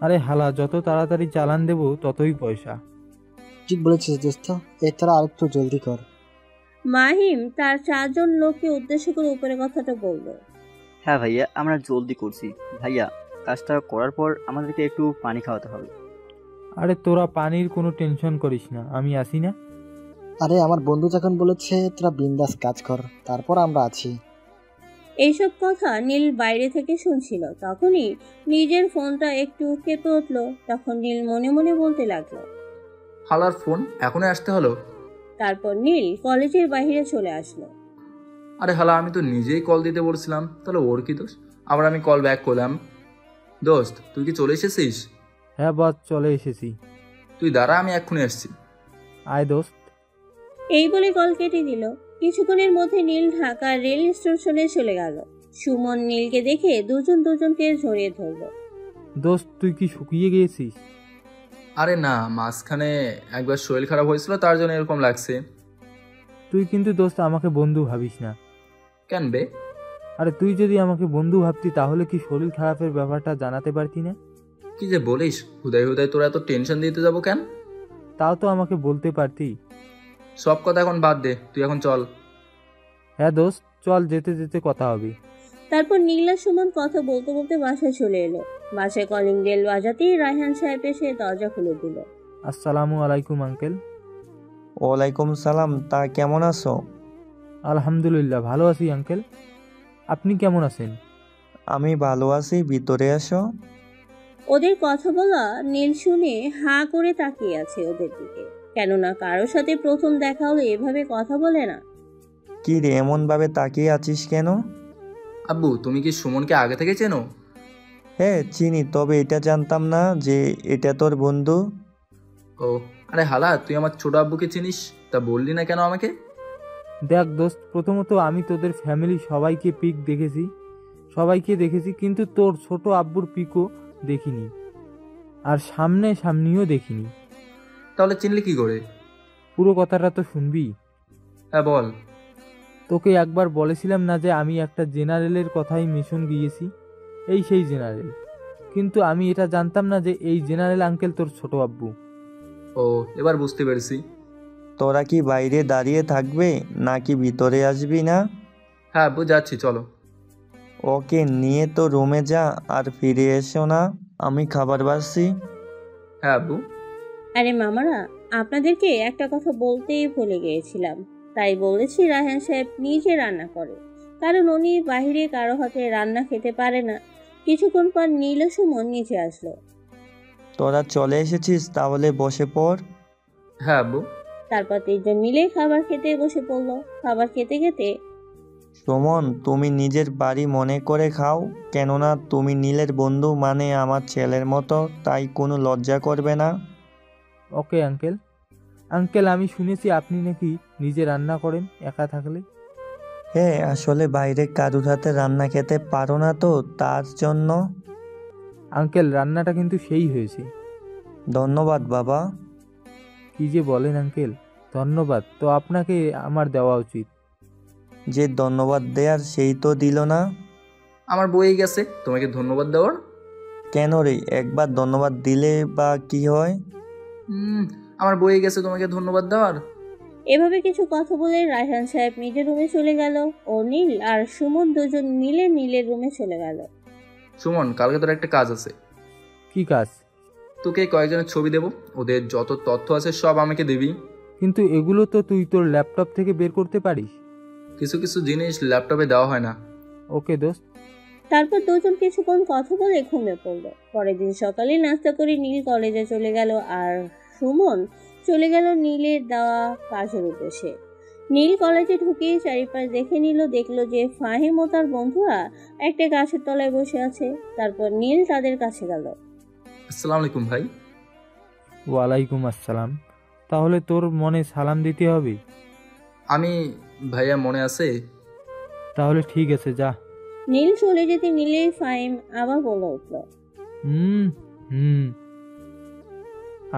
আরে হালা, যত তাড়াতাড়ি চালান দেব ততই পয়সা। ঠিক বলেছিস দোস্ত, এর তোরা আরেকটু জলদি কর। মাহিম তার 4 জন লোককে উদ্দেশ্য করে উপরে কথাটা বলল। হ্যাঁ ভাইয়া, আমরা জলদি করছি। ভাইয়া, কাজটা করার পর আমাদেরকে একটু পানি খাওয়াতে হবে। আরে তোরা পানির কোনো টেনশন করিস না, আমি আসি না। আরে আমার বন্ধু যখন বলেছে তোরা বিন্দাস কাজ কর, তারপর আমরা আছি। এইসব কথা নীল বাইরে থেকে শুনছিল। তখনই নিজের ফোনটা একটু কেঁপে উঠলো। তখন নীল মনে মনে বলতে লাগলো, হালার ফোন এখনই আসতে হলো। তারপর নীল কলেজের বাইরে চলে আসলো। আরে হালা, আমি তো নিজেই কল দিতে বলছিলাম, তাহলে ওর কি দোষ? আবার আমি কল ব্যাক করলাম। দোস্ত, তুই কি চলে এসেছিস? হ্যাঁ বস, চলে এসেছি। তুই দাঁড়া, আমি এক্ষুনি আসছি। আয় দোস্ত। এই বলে কল কেটে দিল। কিছুক্ষণের মধ্যে নীল ঢাকা রেল স্টেশনে চলে গেল। সুমন নীলকে দেখে দুজনকে জড়িয়ে ধরল। দোস্ত, তুই কি শুকিয়ে গিয়েছিস? আরে না, মাঝখানে একবার শরীর খারাপ হয়েছিল, তার জন্য এরকম লাগছে। তুই কিন্তু দোস্ত আমাকে বন্ধু ভাবিস না। কেন বে? আরে তুই যদি আমাকে বন্ধু ভাবতি তাহলে কি শরীর খারাপের ব্যাপারটা জানাতে পারতি না? কি যে বলিস, হুদাই হুদাই তোরা এত টেনশন দিতে যাবো কেন? তাও তো আমাকে বলতে পারতি। সব কথা এখন বাদ দে, তুই এখন চল। হ্যাঁ দোস্ত চল, যেতে যেতে কথা হবে। তারপর নীল আর সুমন কথা বলতে বলতে বাসায় চলে এলো। বাসায় কলিং বেল বাজাতেই রায়হান সাহেব এসে দরজা খুলে দিল। আসসালামু আলাইকুম আঙ্কেল। ওয়ালাইকুম সালাম, তা কেমন আছো? আলহামদুলিল্লাহ ভালো আছি আঙ্কেল, আপনি কেমন আছেন? আমি ভালো আছি, ভিতরে আসো। ওদের কথা বলা নীল শুনে হাঁ করে তাকিয়ে আছে ওদের দিকে। কেননা কারোর সাথে প্রথম দেখা হলে এভাবে কথা বলে না। কি রে, এমন ভাবে তাকিয়ে আছিস কেন? আব্বু, তুমি কি সুমনকে আগে থেকে চেনো? হ্যাঁ চিনি, তবে এটা জানতাম না যে এটা তোর বন্ধু। ও, আরে হালা, তুই আমার ছোট আব্বুকে চিনিস, তা বললি না কেন আমাকে? দেখ দোস্ত, প্রথমত আমি তোদের ফ্যামিলি সবাইকে দেখেছি, কিন্তু তোর ছোট আব্বুর পিকও দেখিনি, আর সামনেও দেখিনি। তাহলে চিনলি কি করে? পুরো কথাটা তো শুনবি। হ্যাঁ বল। তোকে একবার বলেছিলাম না যে আমি একটা জেনারেলের কথাই মিশন গিয়েছি, এই সেই জেনারেল। কিন্তু আমি এটা জানতাম না যে এই জেনারেল আঙ্কেল তোর ছোট আব্বু। ও, এবার বুঝতে পেরেছি। তোরা কি বাইরে দাঁড়িয়ে থাকবে নাকি ভিতরে আসবি না? হ্যাঁ আব্বু, যাচ্ছি, চলো। ওকে নিয়ে তো রুমে যা, আর ফিরে এসো না, আমি খাবার বাড়ছি। হ্যাঁ আব্বু। আরে মামারা, আপনাদেরকে একটা কথা বলতেই ভুলে গিয়েছিলাম। তাই বলেছি রায়হান সাহেব নিজে রান্না করে, কারণ উনি বাইরে কারো হাতে রান্না খেতে পারে না। কিছুক্ষণ পর নীল ও সুমন নিচে আসলো। তোরা চলে এসেছিস, তাহলে বসে পড়। হ্যাঁ আব্বু। তারপর তিনজন মিলে খাবার খেতে বসে পড়লো। খাবার খেতে খেতে সুমন, তুমি নিজের বাড়ি মনে করে খাও, কেননা তুমি নীলের বন্ধু, মানে আমার ছেলের মতো, তাই কোনো লজ্জা করবে না। Okay uncle. আঙ্কেল, আমি শুনেছি আপনি নাকি নিজে রান্না করেন একা থাকলে। হ্যাঁ, আসলে বাইরে কারুর হাতে রান্না খেতে পারো না তো, তার জন্য। আঙ্কেল, রান্নাটা কিন্তু সেই হয়েছে। ধন্যবাদ বাবা। কি যে বলেন আঙ্কেল, ধন্যবাদ তো আপনাকে আমার দেওয়া উচিত। যে ধন্যবাদ দেয়ার সেই তো দিল না। আমার বই গেছে তোমাকে ধন্যবাদ দেওয়ার। কেন রে, একবার ধন্যবাদ দিলে বা কি হয়? আমার বই গেছে তোমাকে ধন্যবাদ দেওয়ার। এভাবে কিছু কথা বলে রায়হান সাহেব নিজের রুমে চলে গেল ও নীল আর সুমন দুজন মিলে নীলের রুমে চলে গেল। সুমন, কালকে তোর একটা কাজ আছে। কি কাজ? তোকে কয়েকজনের ছবি দেব, ওদের যত তথ্য আছে সব আমাকে দিবি। কিন্তু এগুলো তো তুই তোর ল্যাপটপ থেকে বের করতে পারিস। কিছু কিছু জিনিস ল্যাপটপে দেওয়া হয় না। ওকে দোস্ত। তারপর দুজন কিছুক্ষণ কথা বলে ঘুমিয়ে পড়লো। পরের দিন সকালে নাস্তা করে নীল কলেজে চলে গেল আর সুমন চলে গেল নীলের দেওয়া কাজের উদ্দেশ্যে। নীল কলেজে ঢুকে চারিপাশ দেখে নিল, দেখলো যে ফাহিম ও তার বন্ধুরা একটা গাছের তলায় বসে আছে। তারপর নীল তাদের কাছে গেল। আসসালামু আলাইকুম ভাই। ওয়ালাইকুম আসসালাম। তাহলে তোর মনে সালাম দিতে হবে? আমি ভাইয়া, মনে আছে? তাহলে ঠিক আছে, যা। নীল চলে যেতে নিলে ফাহিম আবার বলে উঠল,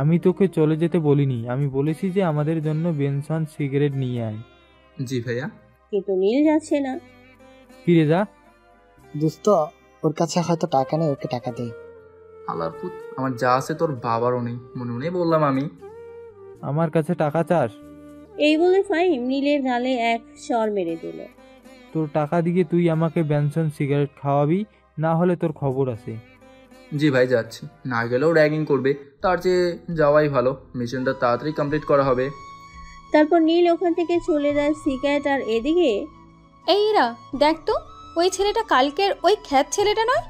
আমি তোকে চলে যেতে বলিনি, আমি বলেছি যে আমাদের জন্য বেনসন সিগারেট নিয়ে আয়। জি ভাইয়া। কিন্তু নীল যাচ্ছে না। ফিরে যা। দোস্ত, ওর কাছে হয়তো টাকা নেই, ওকে টাকা দে। আল্লাহর পুত, আমার যা আছে তোর বাবারও নেই, মনে মনে বললাম আমি। আমার কাছে টাকা চাস? এই বলে ফাহিম নীলের গালে এক চর মেরে দিল। তোর টাকা দিয়ে তুই আমাকে বেনসন সিগারেট খাওয়াবি, না হলে তোর খবর আছে। জি ভাই, যাচ্ছি। না গেলেও র্যাগিং করবে, তার চেয়ে যাওয়াই ভালো, মিশনটা তাড়াতাড়ি কমপ্লিট করা হবে। তারপর নীল ওখান থেকে চলে যায় সিগারেট। আর এদিকে এই ইরা, দেখ তো, ওই ছেলেটা কালকের ওই খ্যাত ছেলেটা নয়?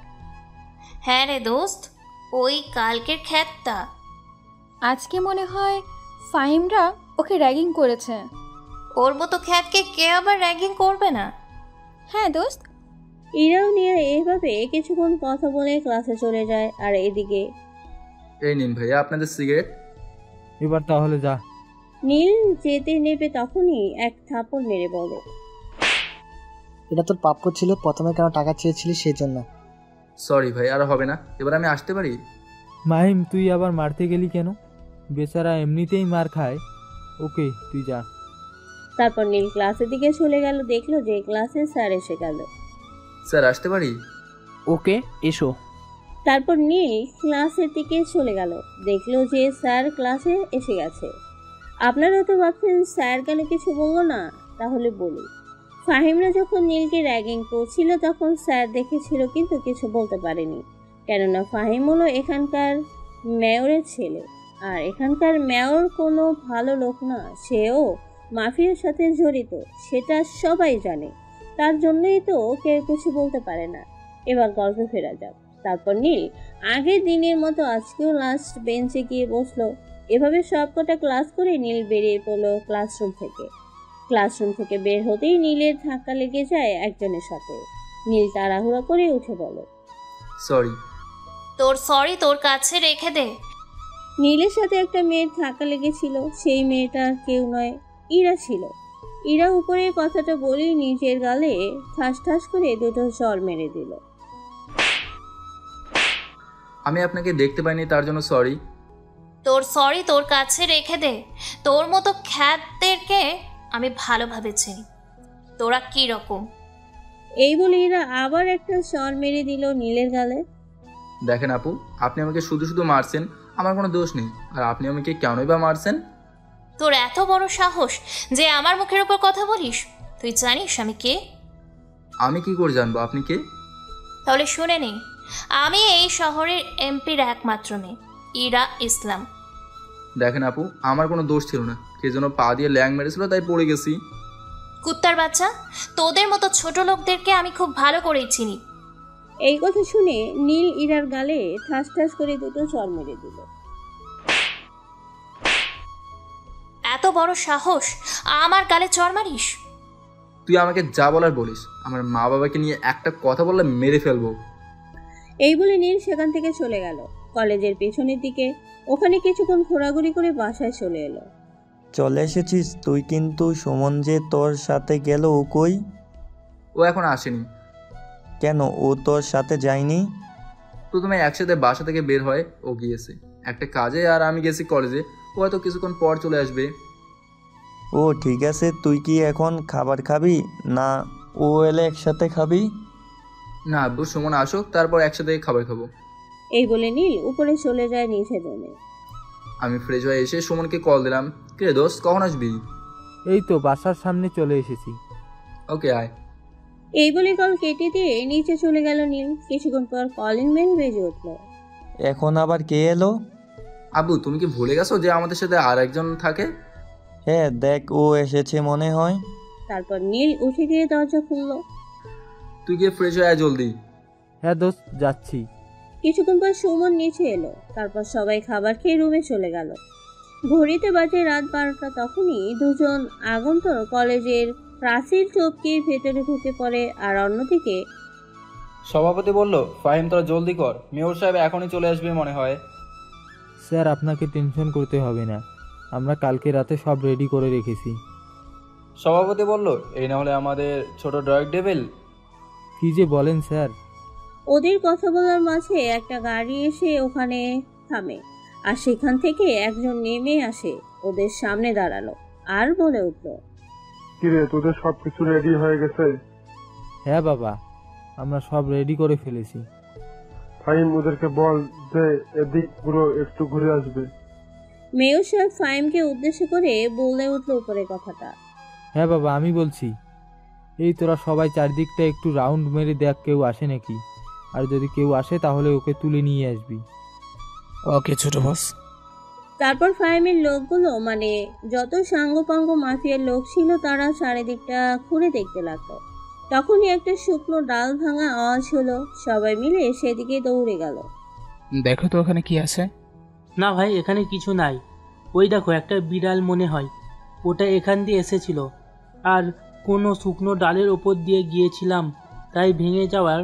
হ্যাঁ রে দোস্ত, ওই কালকের খ্যাতটা। আজকে মনে হয় ফাহিমরা ওকে র্যাগিং করেছে। ওর মতো খ্যাতকে কে আবার র্যাগিং করবে না? হ্যাঁ দোস্ত। ইরাও নিয়ে এভাবে কিছুক্ষণ কথা বলে ক্লাসে চলে যায়। আর এদিকে এই নিন ভাইয়া আপনাদের সিগারেট। এবার তাহলে যা। নীল যেতে নেবে তখনই এক থাপড় মেরে বলে, এটা তোর প্রাপ্য ছিল, প্রথমে কেন টাকা চেয়েছিলি সেই জন্য। সরি ভাই, আর হবে না, এবার আমি আসতে পারি? মাহিম, তুই আবার মারতে গেলি কেন? বেচারা এমনিতেই মার খায়। ওকে, তুই যা। তারপর নীল ক্লাসের দিকে চলে গেল। দেখলো যে ক্লাসে স্যার এসে গেল। স্যার, আসতে পারি? ওকে, এসো। তারপর নীল ক্লাসের দিকে চলে গেল। দেখলো যে স্যার ক্লাসে এসে গেছে। আপনারা তো ভাবছেন স্যার কেন কিছু বললো না, তাহলে বলি। ফাহিমরা যখন নীলকে র্যাগিং করছিল তখন স্যার দেখেছিল, কিন্তু কিছু বলতে পারেনি, কেননা ফাহিম হলো এখানকার মেয়রের ছেলে। আর এখানকার মেয়র কোনো ভালো লোক না, সেও মাফিয়ার সাথে জড়িত, সেটা সবাই জানে। তার জন্যই তো কেউ কিছু বলতে পারে না। এবার গল্পে ফেরা যাক। তারপর নীল আগের দিনের মতো আজকেও লাস্ট বেঞ্চে গিয়ে বসলো। এভাবে সবকটা ক্লাস করে নীল বেরিয়ে পড়লো ক্লাসরুম থেকে। ক্লাসরুম থেকে বের হতেই নীলের ধাক্কা লেগে যায় একজনের সাথে। নীল তাড়াহুড়া করে উঠে বলে, সরি। তোর সরি তোর কাছে রেখে দে। নীলের সাথে একটা মেয়ের ধাক্কা লেগেছিল, সেই মেয়েটার কেউ নয়, ইরা ছিল। ইরা উপরের কথাটা বলেই নিজের গালে ঠাস ঠাস করে দুটো চর মেরে দিল। আমি আপনাকে দেখতে পাইনি, তার জন্য সরি। তোর সরি তোর কাছে রেখে দে। তোর মতো খ্যাতদেরকে আমি ভালোভাবে চিনি। তোরা কি রকম? এই বলে এরা আবার একটা চর মেরে দিল নীলের গালে। দেখেন আপু, আপনি আমাকে শুধু শুধু মারছেন, আমার কোনো দোষ নেই। আর আপনি আমাকে কেনই বা মারছেন? তোর এত বড় সাহস যে আমার মুখের উপর কথা বলিস? তুই জানিস আমি কে? আমি কি করে জানবো আপনি কে? তাহলে শুনে নে, আমি এই শহরের এমপির একমাত্র মেয়ে, ইরা ইসলাম। দেখেন আপু, আমার কোনো দোষ ছিল না, কে যেন পা দিয়ে ল্যাং মেরেছিল তাই পড়ে গেছি। কুত্তার বাচ্চা, তোদের মতো ছোট লোকদেরকে আমি খুব ভালো করেই চিনি। এই কথা শুনে নীল ইরার গালে ঠাস ঠাস করে দুটো চর মেরে দিল। এত বড় সাহস, আমার গালে চড় মারিস? তুই আমাকে যা বলার বলিস, আমার মা বাবাকে নিয়ে একটা কথা বললে মেরে ফেলবো। এই বলে নীল সেখান থেকে চলে গেল কলেজের পেছনের দিকে। ওখানে কিছুক্ষণ ঘোরাঘুরি করে বাসায় চলে এলো। চলে এসেছিস তুই, কিন্তু সুমন যে তোর সাথে গেল, ও কই? ও এখন আসেনি। কেন, ও তোর সাথে যায়নি? প্রথমে একসাথে বাসা থেকে বের হয়, ও গিয়েছে একটা কাজে, আর আমি গেছি কলেজে। ও হয়তো কিছুক্ষণ পর চলে আসবে। ও ঠিক আছে, তুই কি এখন খাবার খাবি, না ও এলে একসাথে খাবি? না আব্বু, সুমন আসুক তারপর একসাথে খাবার খাবো। এই বলে নীল উপরে চলে যায় নিচে জমে। আমি ফ্রেশ হয়ে এসে সুমনকে কল দিলাম, কে দোস্ত কখন আসবি? এই তো বাসার সামনে চলে এসেছি। ওকে আয়। এই বলে কল কেটে দিয়ে নিচে চলে গেল নীল। কিছুক্ষণ পর কলিং বেল বেজে উঠলো। এখন আবার কে এলো? আব্বু, তুমি কি ভুলে গেছো যে আমাদের সাথে আর একজন থাকে? হ্যাঁ দেখ, ও এসেছে মনে হয়। তারপর নীল উঠে গিয়ে দরজা খুললো। তুই গিয়ে ফ্রেশ হয়ে আয় জলদি। হ্যাঁ দোস্ত, যাচ্ছি। কিছুক্ষণ পর সুমন নিচে এলো। তারপর সবাই খাবার খেয়ে রুমে চলে গেল। ঘড়িতে বাজে রাত 12টা। তখনই দুজন আগন্তুক কলেজের প্রাচীর টপকে ভেতরে ঢুকে পড়ে। আর অন্যদিকে সভাপতি বলল, ফাহিম তোরা জলদি কর, মেয়র সাহেব এখনই চলে আসবে মনে হয়। স্যার আপনাকে টেনশন করতে হবে না, আমরা কালকে রাতে সব রেডি করে রেখেছি। সভাপতি বলল, এই না হলে আমাদের ছোট ড্রয়িং টেবিল। কি যে বলেন স্যার। ওদের কথা বলার মাঝে একটা গাড়ি এসে ওখানে থামে। আর সেখান থেকে একজন নেমে আসে, ওদের সামনে দাঁড়ালো আর বলে উঠল, কিরে তোদের সবকিছু রেডি হয়ে গেছে? হ্যাঁ বাবা, আমরা সব রেডি করে ফেলেছি। ফাহিম ওদেরকে বল যে এদিক পুরো একটু ঘুরে আসবে। মেয়র সাহেব ফাহিমকে উদ্দেশ্য করে বলে উঠল উপরে কথাটা। হ্যাঁ বাবা, আমি বলছি। এই তোরা সবাই চারদিকটা একটু রাউন্ড মেরে দেখ কেউ আসে নাকি, আর যদি কেউ আসে তাহলে ওকে তুলে নিয়ে আসবি। ওকে ছোট বস। তারপর ফাহিমের লোকগুলো, মানে যত সাঙ্গপাঙ্গ মাফিয়ার লোক ছিল, তারা চারিদিকটা ঘুরে দেখতে লাগলো। তখনই একটা শুকনো ডাল ভাঙা আওয়াজ হলো। সবাই মিলে সেদিকে দৌড়ে গেল। দেখো তো ওখানে কি আছে। না ভাই, এখানে কিছু নাই। ওই দেখো একটা বিড়াল মনে হয়, ওটা এখান দিয়ে এসেছিল। আর কোনো শুকনো ডালের ওপর দিয়ে গিয়েছিলাম, তাই ভেঙে যাওয়ার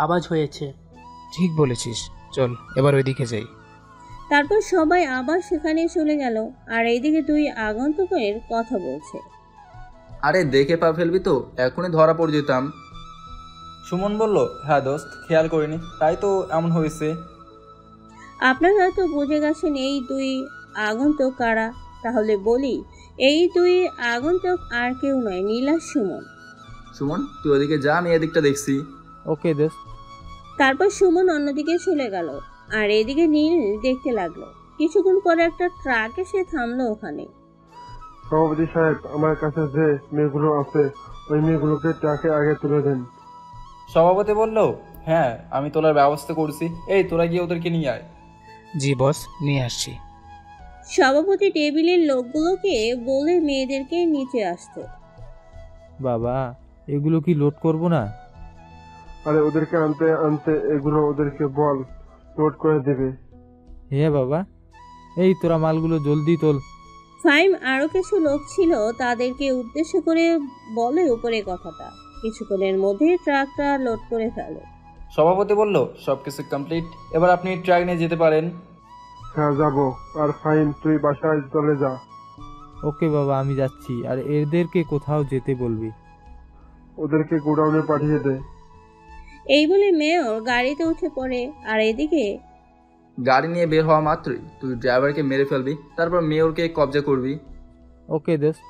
আওয়াজ হয়েছে। ঠিক বলেছিস, চল এবার ওইদিকে যাই। তারপর সবাই আবার সেখানে চলে গেল। আর এইদিকে দুই আগন্তুকের কথা বলছে। আরে দেখে পা ফেলবি তো, এখনই ধরা পড়ে যেতাম। সুমন বলল, হ্যাঁ দোস্ত, খেয়াল করিনি, তাই তো এমন হয়েছে। আপনারা হয়তো বুঝে গেছেন এই দুই আগন্তুক কারা। তাহলে বলি, এই দুই আগন্তুক আর কেউ নয়, নীল আর সুমন। সুমন, তুই ওদিকে যা, আমি এদিকটা দেখছি। ওকে দোস্ত। তারপর সুমন অন্যদিকে চলে গেল, আর এদিকে নীল দেখতে লাগলো। কিছুক্ষণ পরে একটা ট্রাক এসে থামলো ওখানে। সভাপতি সাহেব, আমার কাছে যে মেয়েগুলো আছে ওই মেয়েগুলোকে ট্রাকে আগে তুলে দেন। সভাপতি বলল, হ্যাঁ আমি তোলার ব্যবস্থা করছি, এই তোরা গিয়ে ওদেরকে নিয়ে আয়। জি বস, নিয়ে আসছি। সভাপতি টেবিলের লোকগুলোকে বলে মেয়েদেরকে নিচে আসতে। বাবা, এগুলো কি লোড করব না? আরে ওদেরকে আনতে আনতে এগুলো ওদেরকে বল, লোড করে দেবে। হ্যাঁ বাবা, এই তোরা মালগুলো জলদি তোল। ফাহিম আরো কিছু লোক ছিল, তাদেরকে উদ্দেশ্য করে বলে উপরে কথাটা। কিছুক্ষণের মধ্যে ট্রাকটা লোড করে ফেলে। সভাপতি বলল, সবকিছু কমপ্লিট, এবার আপনি ট্রাক নিয়ে যেতে পারেন। হ্যাঁ যাবো। আর ফাহিম তুই বাসায় চলে যা। ওকে বাবা, আমি যাচ্ছি। আর এদেরকে কোথাও যেতে বলবি। ওদেরকে গোডাউনে পাঠিয়ে দে। এই বলে মেয়র গাড়িতে উঠে পড়ে। আর এদিকে গাড়ি নিয়ে বের হওয়া মাত্রই তুই ড্রাইভারকে মেরে ফেলবি, তারপর মেয়রকে কবজা করবি। ওকে দোস্ত।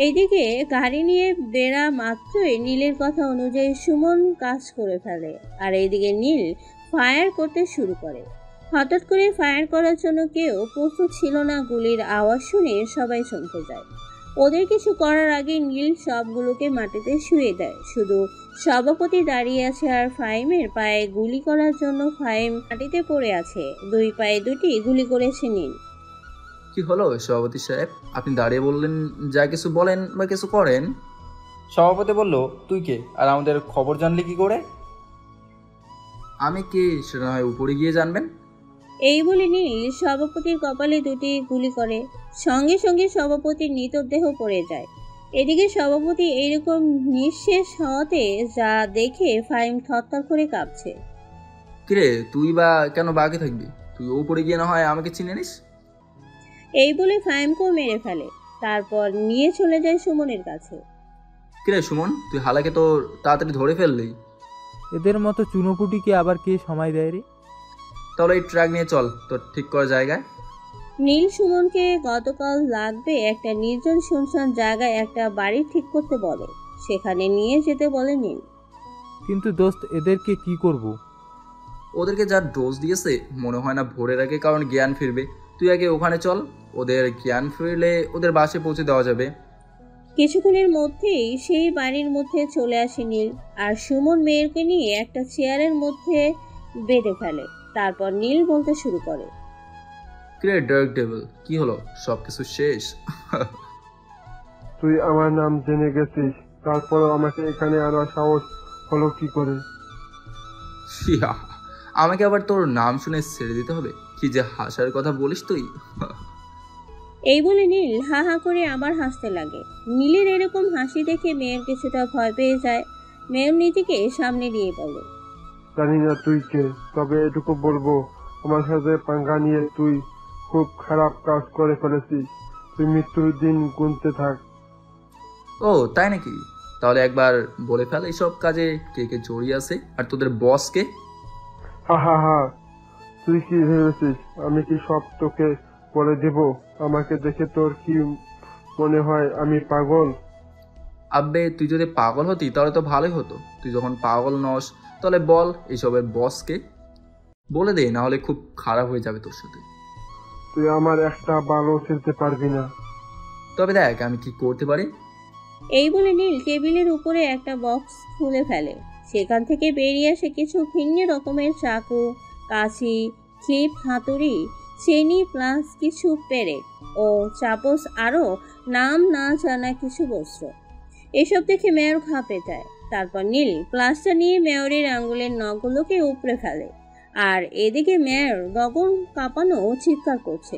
এইদিকে গাড়ি নিয়ে বেড়া মাত্রই নীলের কথা অনুযায়ী সুমন কাজ করে ফেলে, আর এইদিকে নীল ফায়ার করতে শুরু করে। হঠাৎ করে ফায়ার করার জন্য কেউ প্রস্তুত ছিল না। গুলির আওয়াজ শুনে সবাই চমকে যায়। ওদের কিছু করার আগে নীল সবগুলোকে মাটিতে শুয়ে দেয়। শুধু সভাপতি দাঁড়িয়ে আছে, আর ফাহিমের পায়ে গুলি করার জন্য ফাহিম মাটিতে পড়ে আছে। দুই পায়ে দুটি গুলি করেছে নীল। কি হলো সভাপতি সাহেব, আপনি দাঁড়িয়ে বললেন, যা কিছু বলেন বা কিছু করেন। সভাপতি বলল, তুই কে আর আমাদের খবর জানলি কি করে? আমি কে সেটা হয় উপরে গিয়ে জানবেন। এই বলে নীল সভাপতির কপালে দুটি গুলি করে। সঙ্গে সঙ্গে সভাপতির মৃতদেহ পড়ে যায়। এদিকে সভাপতি এইরকম নিঃশেষ হওয়াতে যা দেখে ফাহিম থরথর করে কাঁপছে। কিরে, তুই বা কেন বাকি থাকবি? তুই উপরে গিয়ে না হয় আমাকে চিনে নিস। এই বলে ফাহিমকেও মেরে ফেলে, তারপর নিয়ে চলে যায় সুমনের কাছে। কিরে সুমন, তুই হালাকে তো তাড়াতাড়ি ধরে ফেললি। এদের মতো চুনোপুটিকে আবার কে সময় দেয় রে? তাহলে এই ট্রাক নিয়ে চল তোর ঠিক করা জায়গায়। নীল সুমনকে গতকাল লাগবে একটা নির্জন শুনশান জায়গায় একটা বাড়ি ঠিক করতে বলে, সেখানে নিয়ে যেতে বলে নীল। কিন্তু দোস্ত, এদেরকে কি করব? ওদেরকে যা ডোজ দিয়েছে মনে হয় না ভোরের আগে কারণ জ্ঞান ফিরবে। তুই আগে ওখানে চল, ওদের জ্ঞান ফিরলে ওদের বাসে পৌঁছে দেওয়া যাবে। কিছুক্ষণের মধ্যেই সেই বাড়ির মধ্যে চলে আসে নীল, আর সুমন মেয়েরকে নিয়ে একটা চেয়ারের মধ্যে বেঁধে ফেলে। তারপর নীল বলতে শুরু করে, কিরে ডার্ক ডেভিল, কি হলো? সবকিছু শেষ? তুই আমার নাম জেনে গেছিস, তারপরও আমাকে এখানে আনার সাহস হলো কি করে? আমাকে আবার তোর নাম শুনে ছেড়ে দিতে হবে? কি যে হাসার কথা বলিস তুই। এই বলে নীল হা হা করে আবার হাসতে লাগে। নীলের এরকম হাসি দেখে মেয়ের কিছুটা ভয় পেয়ে যায়। মেয়ের নিজেকে সামনে দিয়ে বলে, জানি না তুই কে, তবে এটুকু বলবো, আমার সাথে পাঙ্গা নিয়ে তুই খুব খারাপ কাজ করে ফেলেছিস। তুই মৃত্যুর দিন গুনতে থাক। ও তাই নাকি? তাহলে একবার বলে ফেল এইসব কাজে কে কে জড়িয়ে আছে, আর তোদের বস কে? হা হা হা, তুই কি ভেবেছিস আমি কি সব তোকে বলে দেব? আমাকে দেখে তোর কি মনে হয় আমি পাগল? আব্বে, তুই যদি পাগল হতি তাহলে তো ভালোই হতো। তুই যখন পাগল নস তাহলে বল এইসবের বসকে বলে দে, না হলে খুব খারাপ হয়ে যাবে তোর সাথে। তুই আমার একটা বালও ছিলতে পারবি না। তবে দেখ আমি কি করতে পারি। এই বলে নীল টেবিলের উপরে একটা বক্স খুলে ফেলে। সেখান থেকে বেরিয়ে আসে কিছু ভিন্ন রকমের চাকু, কাঁচি, ক্লিপ, হাতুড়ি, চেনি প্লাস কিছু পেরেক ও চাপস, আরও নাম না জানা কিছু বস্ত্র। এসব দেখে মেয়র ঘাপে যায়। তারপর নীল প্লাসটা নিয়ে মেয়রের আঙ্গুলের নখগুলোকে উপড়ে ফেলে, আর এদিকে মেয়র গগন কাঁপানো চিৎকার করছে,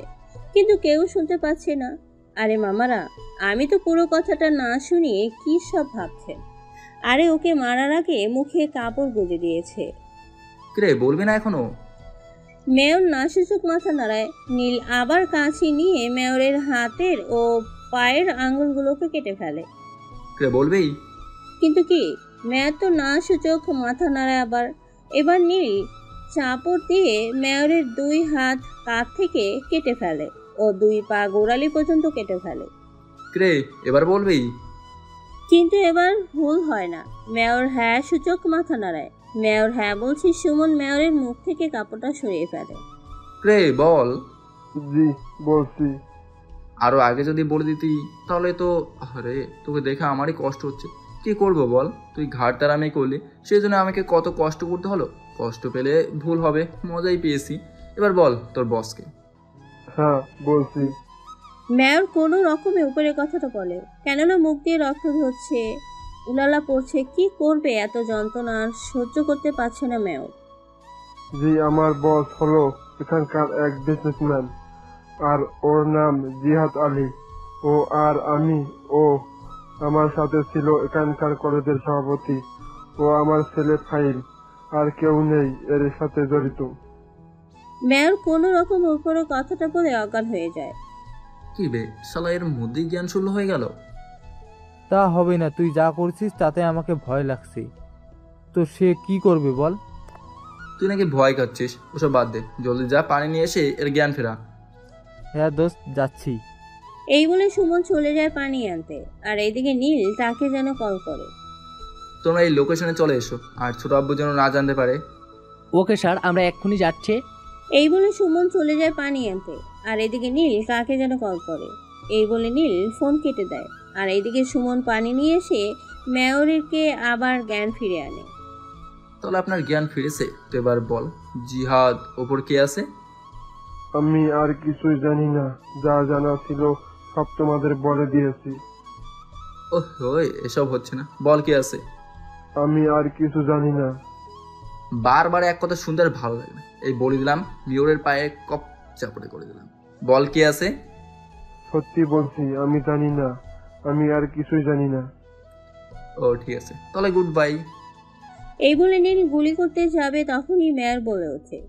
কিন্তু কেউ শুনতে পাচ্ছে না। আরে মামারা, আমি তো পুরো কথাটা না শুনিয়ে কি সব ভাবছেন। আরে ওকে মারার আগে মুখে কাপড় গুঁজে দিয়েছে। কিরে, বলবি না এখনো? মেয়র নাসূচক মাথা নাড়ায়। নীল আবার কাঁচি নিয়ে মেয়রের হাতের ও পায়ের আঙুলগুলোকে কেটে ফেলে। কিরে, বলবি? কিন্তু কি? মেয়র তো নাসূচক মাথা নাড়ায় আবার। এবার নীল চাপড় দিয়ে মেয়রের দুই হাত কাঁধ থেকে কেটে ফেলে ও দুই পা গোড়ালি পর্যন্ত কেটে ফেলে। কিরে, এবার বলবি? কিন্তু এবার ভুল হয় না। মেয়র হ্যাঁ সূচক মাথা নাড়ায়। মেয়র হ্যাঁ বলছি। সুমন মেয়রের মুখ থেকে কাপড়টা সরিয়ে ফেলে। কিরে বল। জি বলছি। আরো আগে যদি বলে দিতি তাহলে তো। আরে তোকে দেখে আমারই কষ্ট হচ্ছে, কি করব বল? তুই ঘাট তারামি করলি, সেই জন্য আমাকে কত কষ্ট করতে হলো। কষ্ট পেলে ভুল হবে, মজাই পেয়েছি। এবার বল তোর বসকে। হ্যাঁ বলছি। মেয়র কোনো রকমে উপরে কথাটা বলে, কেননা মুখ দিয়ে রক্ত ঝরছে, উলালা পড়ছে। কি করবে? এত যন্ত্রণা সহ্য করতে পারছে না মেয়র। জি, আমার বস হলো এখানকার এক বিজনেসম্যান, আর ওর নাম জিহাদ আলী। ও আর আমি, ও আমার সাথে ছিল এখানকার কলেজের সভাপতি। ও আমার ছেলে ফাইল, আর কেউ নেই এর সাথে জড়িত। মেয়র কোনো রকম উপরে কথাটা বলে অজ্ঞান হয়ে যায়। কি বে, শালা এর মধ্যেই জ্ঞান শূন্য হয়ে গেল। তা হবে না, তুই যা করছিস তাতে আমাকে ভয় লাগছে। তো সে কি করবে বল? তুই নাকি ভয় খাচ্ছিস, ওসব বাদ দে। জলদি যা, পানি নিয়ে এসে এর জ্ঞান ফেরা। হ্যাঁ দোস্ত, যাচ্ছি। এই বলে সুমন চলে যায় পানি আনতে, আর এইদিকে নীল তাকে যেন কল করে। তোমরা এই লোকেশনে চলে এসো, আর ছোট আব্বু যেন না জানতে পারে। ওকে স্যার, আমরা এক্ষুনি যাচ্ছি। এই বলে সুমন চলে যায় পানি আনতে, আর এদিকে নীল কাকে যেন কল করে। এই বলে নীল ফোন কেটে দেয়, আর এইদিকে সুমন পানি নিয়ে এসে মেয়রকে আবার জ্ঞান ফিরে আনে। তাহলে আপনার জ্ঞান ফিরেছে, তো এবার বল, জিহাদ ওপর কে আছে? আমি আর কিছুই জানি না, যা জানা ছিল সব তোমাদের বলে দিয়েছি। ওই এসব হচ্ছে না, বল কে আছে? আমি আর কিছু জানি না। বারবার এক কথা শুনতে আর ভালো লাগে না, এই বলে দিলাম, মিওরের পায়ে কপ চাপড়ে করে দিলাম। বল কে আছে? সত্যি বলছি, আমি জানি না, আমি আর কিছুই জানি না। ও ঠিক আছে, তাহলে গুড বাই। এই বলে নীল গুলি করতে যাবে, তখনই মেয়র বলে ওঠে,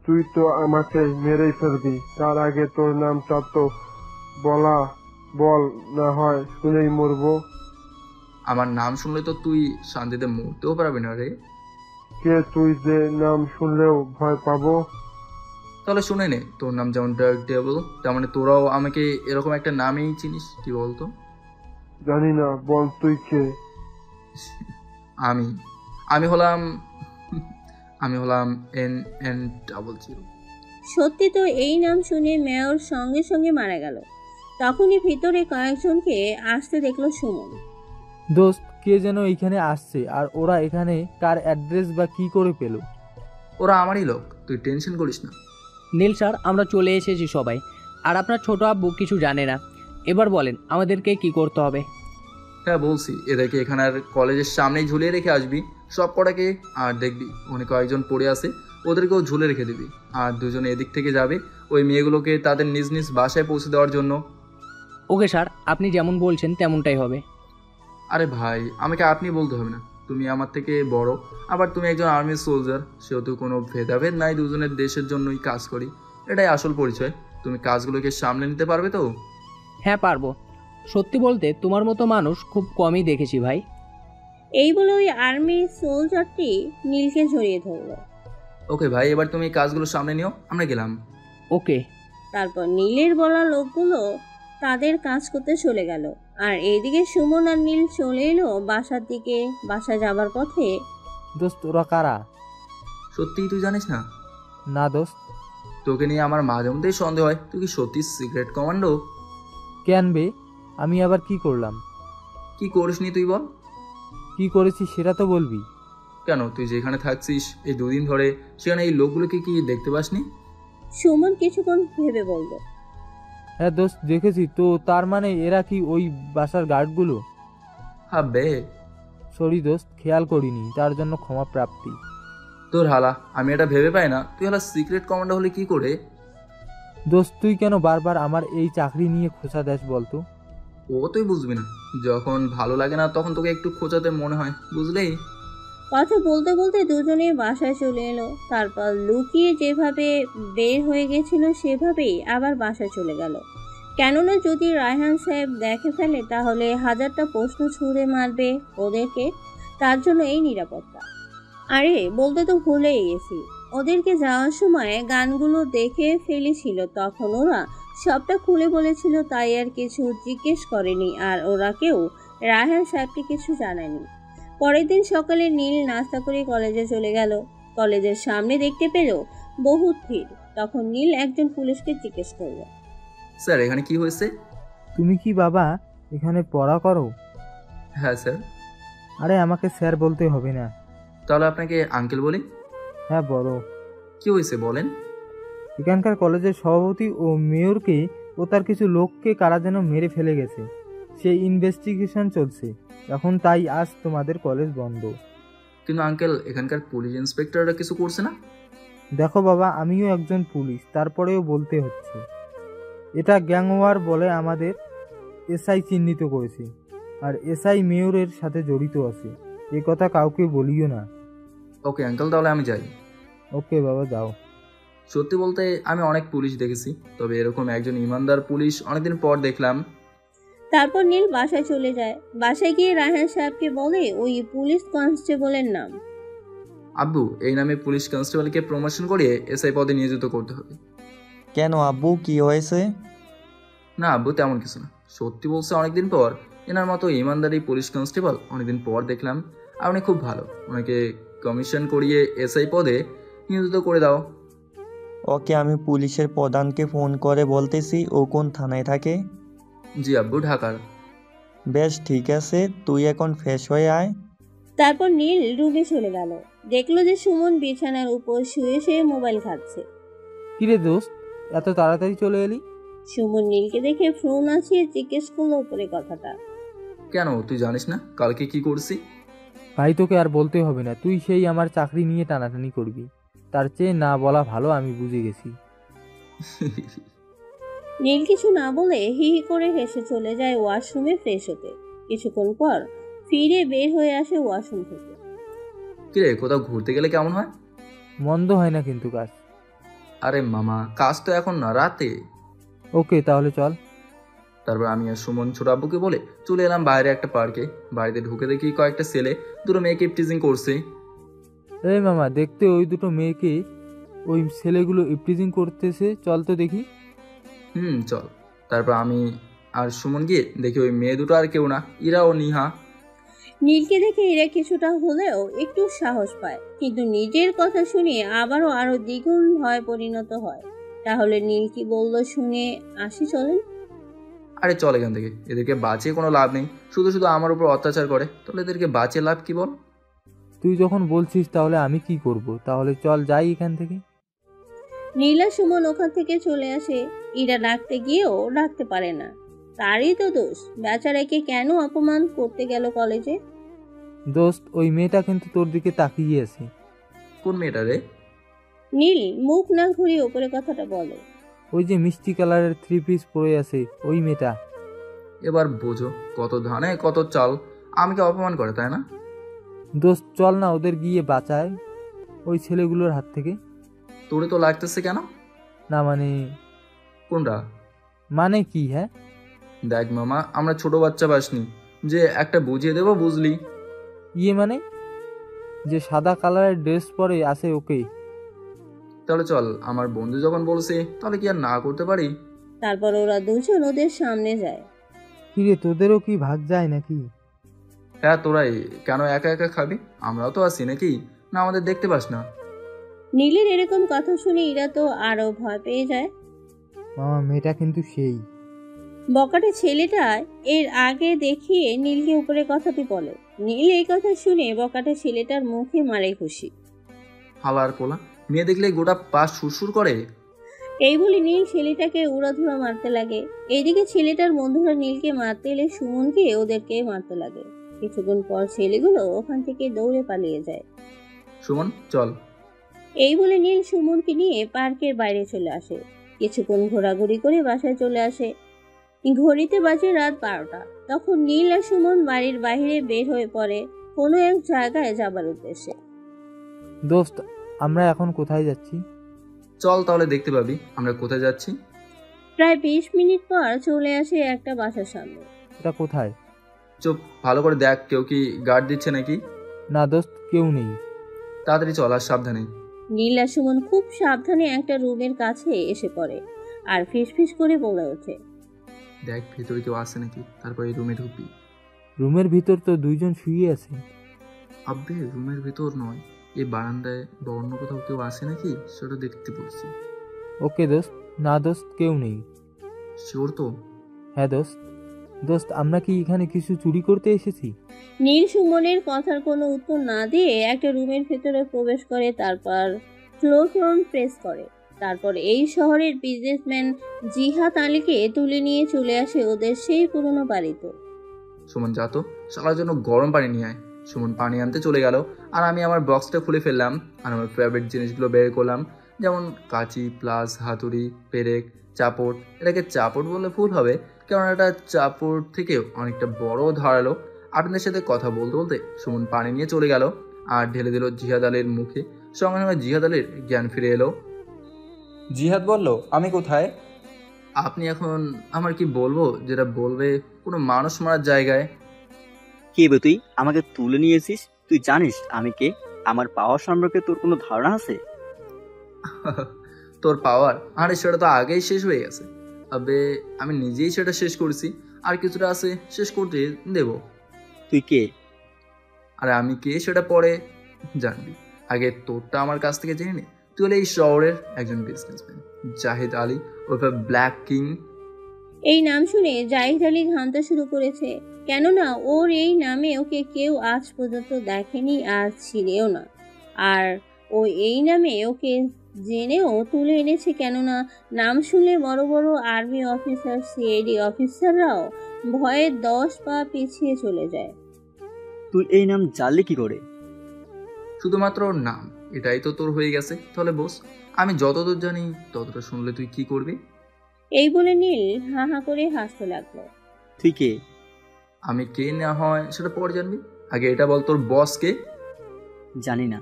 তুই তো আমাকে মেরেই ফেলবি, তার আগে তোর নামটা তো বল, না হয় শুনেই মরবো। আমার নাম শুনলে তো তুই শান্তিতে মরতেও পারবি না রে। কে তুই যে নাম শুনলেও ভয় পাবো? তাহলে শুনে নে, তোর নাম যেমন ডার্ক ডেভিল, তার মানে তোরাও আমাকে এরকম একটা নামেই চিনিস, কি বলতো? জানি না, বল তুই কে? আমি হলাম NN00। সত্যি তো এই নাম শুনে মেয়র সঙ্গে সঙ্গে মারা গেল। তখনই ভিতরে কয়েকজনকে আসতে দেখলো সুমন। দোস্ত, কে যেন এইখানে আসছে, আর ওরা এখানে কার অ্যাড্রেস বা কি করে পেল? ওরা আমারই লোক, তুই টেনশন করিস না। নীল স্যার, আমরা চলে এসেছি সবাই, আর আপনার ছোট আব্বু কিছু জানে না। এবার বলেন আমাদেরকে কি করতে হবে? হ্যাঁ বলছি, এদেরকে এখানের কলেজের সামনেই ঝুলিয়ে রেখে আসবি সব কটাকে, আর দেখবি অনেক কয়েকজন পড়ে আছে, ওদেরকেও ঝুলে রেখে দিবি, আর দুজনে এদিক থেকে যাবে ওই মেয়েগুলোকে তাদের নিজ নিজ বাসায় পৌঁছে দেওয়ার জন্য। ওকে স্যার, আপনি যেমন বলছেন তেমনটাই হবে। আরে ভাই, আমাকে আপনি বলতে হবে না, তুমি আমার থেকে বড়, আবার তুমি একজন আর্মি সোলজার, সেহেতু কোনো ভেদাভেদ নাই, দুজনের দেশের জন্যই কাজ করি, এটাই আসল পরিচয়। তুমি কাজগুলোকে সামলে নিতে পারবে তো? হ্যাঁ পারবো, সত্যি বলতে তোমার মতো মানুষ খুব কমই দেখেছি ভাই। এই বলে ওই আর্মি সোলজারটি নীলকে জড়িয়ে ধরলো। ওকে ভাই, এবার তুমি কাজগুলো সামনে নিও, আমরা গেলাম। ওকে। তারপর নীলের বলা লোকগুলো তাদের কাজ করতে চলে গেল, আর এইদিকে সুমন আর নীল চলে এলো বাসার দিকে। বাসায় যাবার পথে, দোস্ত, ওরা কারা? সত্যিই তুই জানিস না? না দোস্ত। তোকে নিয়ে আমার মাঝে মধ্যেই সন্দেহ হয়, তুই কি সত্যি সিক্রেট কমান্ডো? কেন বে, আমি আবার কি করলাম? কি করিসনি তুই বল। কি করেছি সেটা তো বলবি। কেন, তুই যেখানে থাকছিস এই দুদিন ধরে, সেখানে এই লোকগুলোকে কি দেখতে পাসনি? সুমন কিছুক্ষণ ভেবে বলল, হ্যাঁ দোস্ত, দেখেছি তো। তার মানে এরা কি ওই বাসার গার্ডগুলো? হ্যাঁ বে। সরি দোস্ত, খেয়াল করিনি, তার জন্য ক্ষমা প্রাপ্তি। তোর হালা, আমি এটা ভেবে পাই না, তুই হালা সিক্রেট কমান্ডো হলে কি করে? দোস্ত, তুই কেন বারবার আমার এই চাকরি নিয়ে খোঁচা দেস বলতো? ও তুই বুঝবি না, যখন ভালো লাগে না তখন তোকে একটু খোঁচাতে মনে হয়, বুঝলেই। কথা বলতে বলতে দুজনে বাসায় চলে এলো। তারপর লুকিয়ে যেভাবে বের হয়ে গেছিল সেভাবেই আবার বাসায় চলে গেল। কেননা যদি রায়হান সাহেব দেখে ফেলে তাহলে হাজারটা প্রশ্ন ছুঁড়ে মারবে ওদেরকে, তার জন্য এই নিরাপত্তা। আরে বলতে তো ভুলেই গেছি, ওদেরকে যাওয়ার সময় গানগুলো দেখে ফেলেছিল, তখন ওরা সবটা খুলে বলেছিল, তাই আর কিছু জিজ্ঞেস করেনি, আর ওরা কেউ রায়হান সাহেবকে কিছু জানায়নি। পরের দিন সকালে নীল নাস্তা করে কলেজে চলে গেল। কলেজের সামনে দেখতে পেল বহুত ভিড়। তখন নীল একজন পুলিশকে জিজ্ঞেস করল, স্যার এখানে কি হয়েছে? তুমি কি বাবা এখানে পড়া করো? হ্যাঁ স্যার। আরে আমাকে স্যার বলতে হবে না। তাহলে আপনাকে আঙ্কেল বলি? হ্যাঁ বলো। কি হয়েছে বলেন। এখানকার কলেজের সভাপতি ও মেয়রকে ও তার কিছু লোককে কারা যেন মেরে ফেলে গেছে, সেই ইনভেস্টিগেশন চলছে এখন, তাই আজ তোমাদের কলেজ বন্ধ। কিন্তু আঙ্কেল, এখানকার পুলিশ ইন্সপেক্টররা কিছু করছে না? দেখো বাবা, আমিও একজন পুলিশ, তারপরেও বলতে হচ্ছে। এটা গ্যাং ওয়ার বলে আমাদের এসআই চিহ্নিত করেছে, আর এসআই মেয়রের সাথে জড়িত আছে, এ কথা কাউকে বলিও না। ওকে আঙ্কেল, তাহলে আমি যাই। ওকে বাবা, যাও। সত্যি বলতে আমি অনেক পুলিশ দেখেছি, তবে এরকম একজন ইমানদার পুলিশ অনেকদিন পর দেখলাম। তারপর নীল বাসায় চলে যায়। বাসায় গিয়ে রায়হান সাহেবকে বলে ওই পুলিশ কনস্টেবলের নাম। আব্বু, এই নামে পুলিশ কনস্টেবলকে প্রমোশন করিয়ে এসআই পদে নিয়োজিত করতে হবে। কেন আব্বু, কি হয়েছে? না আব্বু, তেমন কিছু না। সত্যি বলছে, অনেকদিন পর এনার মতো ইমানদারি পুলিশ কনস্টেবল অনেকদিন পর দেখলাম। আর উনি খুব ভালো, ওনাকে কমিশন করিয়ে এসআই পদে নিয়োজিত করে দাও। ওকে আমি পুলিশের প্রধানকে ফোন করে বলতেছি ও কোন থানায় থাকে। জি আব্বু, ঢাকার। বেশ ঠিক আছে, তুই এখন ফ্রেশ হয়ে আয়। তারপর নীল রুমে চলে গেল। দেখলো যে সুমন বিছানার উপর শুয়ে শুয়ে মোবাইল ঘাঁটছে। কিরে দোস্ত, এত তাড়াতাড়ি চলে এলি? সুমন নীলকে দেখে ফোন আসিয়ে জিজ্ঞেস করলো উপরে কথাটা। কেন, তুই জানিস না কালকে কি করছি? ভাই তোকে আর বলতে হবে না, তুই সেই আমার চাকরি নিয়ে টানাটানি করবি। তার চেয়ে না বলা ভালো, আমি বুঝে গেছি। নীল কিছু না বলে হি হি করে হেসে চলে যায় ওয়াশরুমে ফ্রেশ হতে। কিছুক্ষণ পর ফিরে বের হয়ে আসে ওয়াশরুম থেকে। কিরে, কোথাও ঘুরতে গেলে কেমন হয়? মন্দ হয় না কিন্তু কাজ। আরে মামা, কাজ তো এখন না, রাতে। ওকে তাহলে চল। তারপর আমি আর সুমন ছোট আব্বুকে বলে চলে এলাম বাইরে একটা পার্কে। বাড়িতে ঢুকে দেখি কয়েকটা ছেলে দুটো মেয়েকে ইপটিজিং করছে। এই মামা, দেখতে ওই দুটো মেয়েকে ওই ছেলেগুলো ইপটিজিং করতেছে, চল তো দেখি। চল। তারপর আমি আর সুমন গিয়ে দেখি ওই মেয়ে দুটো আর কেউ না, ইরা ও নিহা। নীলকে দেখে এরা কিছুটা হলেও একটু সাহস পায়, কিন্তু নিজের কথা শুনে আরো দ্বিগুণ ভয় পরিণত হয়। তাহলে নীল কি বললো শুনে আসি, চলেন। আরে চল এখান থেকে, এদেরকে বাঁচিয়ে কোনো লাভ নেই, শুধু শুধু আমার উপর অত্যাচার করে। তাহলে এদেরকে বাঁচিয়ে লাভ কি বল? তুই যখন বলছিস তাহলে আমি কি করব? তাহলে চল যাই এখান থেকে। নীল আর সুমন ওখান থেকে চলে আসে। ইরা ডাকতে গিয়েও ডাকতে পারে না, তারই তো দোষ। বেচারাকে কেন অপমান করতে গেল কলেজে? দোস্ত, ওই মেয়েটা কিন্তু তোর দিকে তাকিয়ে আছে। কোন মেয়েটা রে? নীল মুখ না ঘুরিয়ে উপরে কথাটা বলে। ওই যে মিষ্টি কালারের 3 পিস পরে আছে, ওই মেয়েটা। এবার বোঝো, কত ধানে কত চাল, আমাকে অপমান করে, তাই না? দোস্ত চল না, ওদের গিয়ে বাঁচায় ওই ছেলেগুলোর হাত থেকে। তোরে তো লাগতেছে কেন? না মানে? কোনটা মানে কি? হ্যাঁ দেখ মামা, আমরা ছোট বাচ্চা বাসনি যে একটা বুঝিয়ে দেবো, বুঝলি? ইয়ে মানে যে সাদা কালারের ড্রেস পরে আছে ওকে? তাহলে চল, আমার বন্ধু যখন বলছে তাহলে কি আর না করতে পারি? তারপর ওরা দুজন ওদের সামনে যায়। কিরে, তোদেরও কি ভাগ যায় নাকি? হ্যাঁ, তোরাই কেন একা একা খাবি? আমরাও তো আছি নাকি? না আমাদের দেখতে পাস না? নীলের এরকম কথা শুনে ইরা তো আরো ভয় পেয়ে যায়। মামা, মেয়েটা কিন্তু সেই বকাটে ছেলেটা এর আগে দেখিয়ে নীলকে উপরে কথাটি বলে। নীল এই কথা শুনে বকাটে ছেলেটার মুখে মারে খুশি। হালার পোলা, মেয়ে দেখলে গোটা পা সুরসুর করে। এই বলে নীল ছেলেটাকে উড়াধুরা মারতে লাগে। এইদিকে ছেলেটার বন্ধুরা নীলকে মারতে এলে সুমনকে ওদেরকে মারতে লাগে। কিছুক্ষণ পর ছেলেগুলো ওখান থেকে দৌড়ে পালিয়ে যায়। সুমন চল। এই বলে নীল সুমনকে নিয়ে পার্কের বাইরে চলে আসে। কিছুক্ষণ ঘোরাঘুরি করে বাসায় চলে আসে। ঘড়িতে বাজে রাত 12টা। তখন নীল আর সুমন বাড়ির বাইরে বের হয়ে পড়ে কোনো এক জায়গায় যাবার উদ্দেশ্যে। দোস্ত, আমরা এখন কোথায় যাচ্ছি? চল তাহলে দেখতে পাবি আমরা কোথায় যাচ্ছি। প্রায় 20 মিনিট পর চলে আসে একটা বাসার সামনে। এটা কোথায়? চুপ, ভালো করে দেখ, কেউ কি গার্ড দিচ্ছে নাকি? না দোস্ত, কেউ নেই। তাড়াতাড়ি চল আর সাবধানে। নীল আর সুমন খুব সাবধানে একটা রুমের কাছে এসে পড়ে আর ফিসফিস করে বলে ওঠে, দেখ ভিতরে কেউ আছে নাকি, তারপর এই রুমে ঢুকবি। রুমের ভিতর তো দুইজন শুয়ে আছে। আব্বে, রুমের ভিতর নয়, এই বারান্দায় বা অন্য কোথাও কেউ আছে নাকি সেটা দেখতে বলছি। ওকে দোস্ত। না দোস্ত, কেউ নেই। শিওর তো? হ্যাঁ দোস্ত। দোস্ত, আমরা কি এখানে কিছু চুরি করতে এসেছি? নীল সুমনের কথার কোনো উত্তর না দিয়ে একটা রুমের ভেতরে প্রবেশ করে, তারপর ফ্লোর প্রেস করে। তারপর এই শহরের বিজনেসম্যান জিহাদ আলীকে তুলে নিয়ে চলে আসে ওদের সেই পুরনো বাড়িতে। সুমন যা তো, সবার জন্য গরম পানি নিয়ে আয়। সুমন পানি আনতে চলে গেল আর আমি আমার বক্সটা খুলে ফেললাম আর আমার ফেভারিট জিনিসগুলো বের করলাম, যেমন কাঁচি, প্লাস, হাতুড়ি, পেরেক, চাপড়। এটাকে চাপড় বললে ভুল হবে, কারণ এটা চাপড় থেকে অনেকটা বড় ধারালো। আপনাদের সাথে কথা বলতে বলতে সুমন পানি নিয়ে চলে গেল আর ঢেলে দিল জিহাদ আলীর মুখে। সঙ্গে সঙ্গে জিহাদ আলীর জ্ঞান ফিরে এলো। জিহাদ বলল, আমি কোথায়? আপনি এখন আমার কি বলবো, যেটা বলবে কোনো মানুষ মারার জায়গায়। কে বে তুই? আমাকে তুলে নিয়েছিস? তুই জানিস আমি কে? আমার পাওয়ার সম্পর্কে তোর কোনো ধারণা আছে? তোর পাওয়ার? আরে সেটা তো আগেই শেষ হয়ে গেছে। আবে আমি নিজেই সেটা শেষ করেছি, আর কিছুটা আছে শেষ করতে দেব। তুই কে? আরে আমি কে সেটা পরে জানবি, আগে তোরটা আমার কাছ থেকে জেনে নে। তুই হলে এই শহরের একজন বিজনেসম্যান, জাহিদ আলী ওরফে ব্ল্যাক কিং। এই নাম শুনে জাহিদ আলী ঘামতে শুরু করেছে, কেননা ওর এই নামে ওকে কেউ আজ পর্যন্ত দেখেনি আর ছিলেও না। আর ও এই নামে ওকে জেনেও তুলে এনেছে, কেননা নাম শুনলে বড় বড় আর্মি অফিসার, সিআইডি অফিসাররাও ভয়ে 10 পা পিছিয়ে চলে যায়। তুই এই নাম জানলি কি করে? শুধুমাত্র ওর নাম, এটাই তো তোর হয়ে গেছে। তাহলে বস, আমি যতদূর জানি ততটা শুনলে তুই কি করবি? এই বলে নীল হা হা করে হাসতে লাগলো। তুই কে? আমি কে না হয় সেটা পরে জানবি, আগে এটা বল তোর বস কে? জানি না।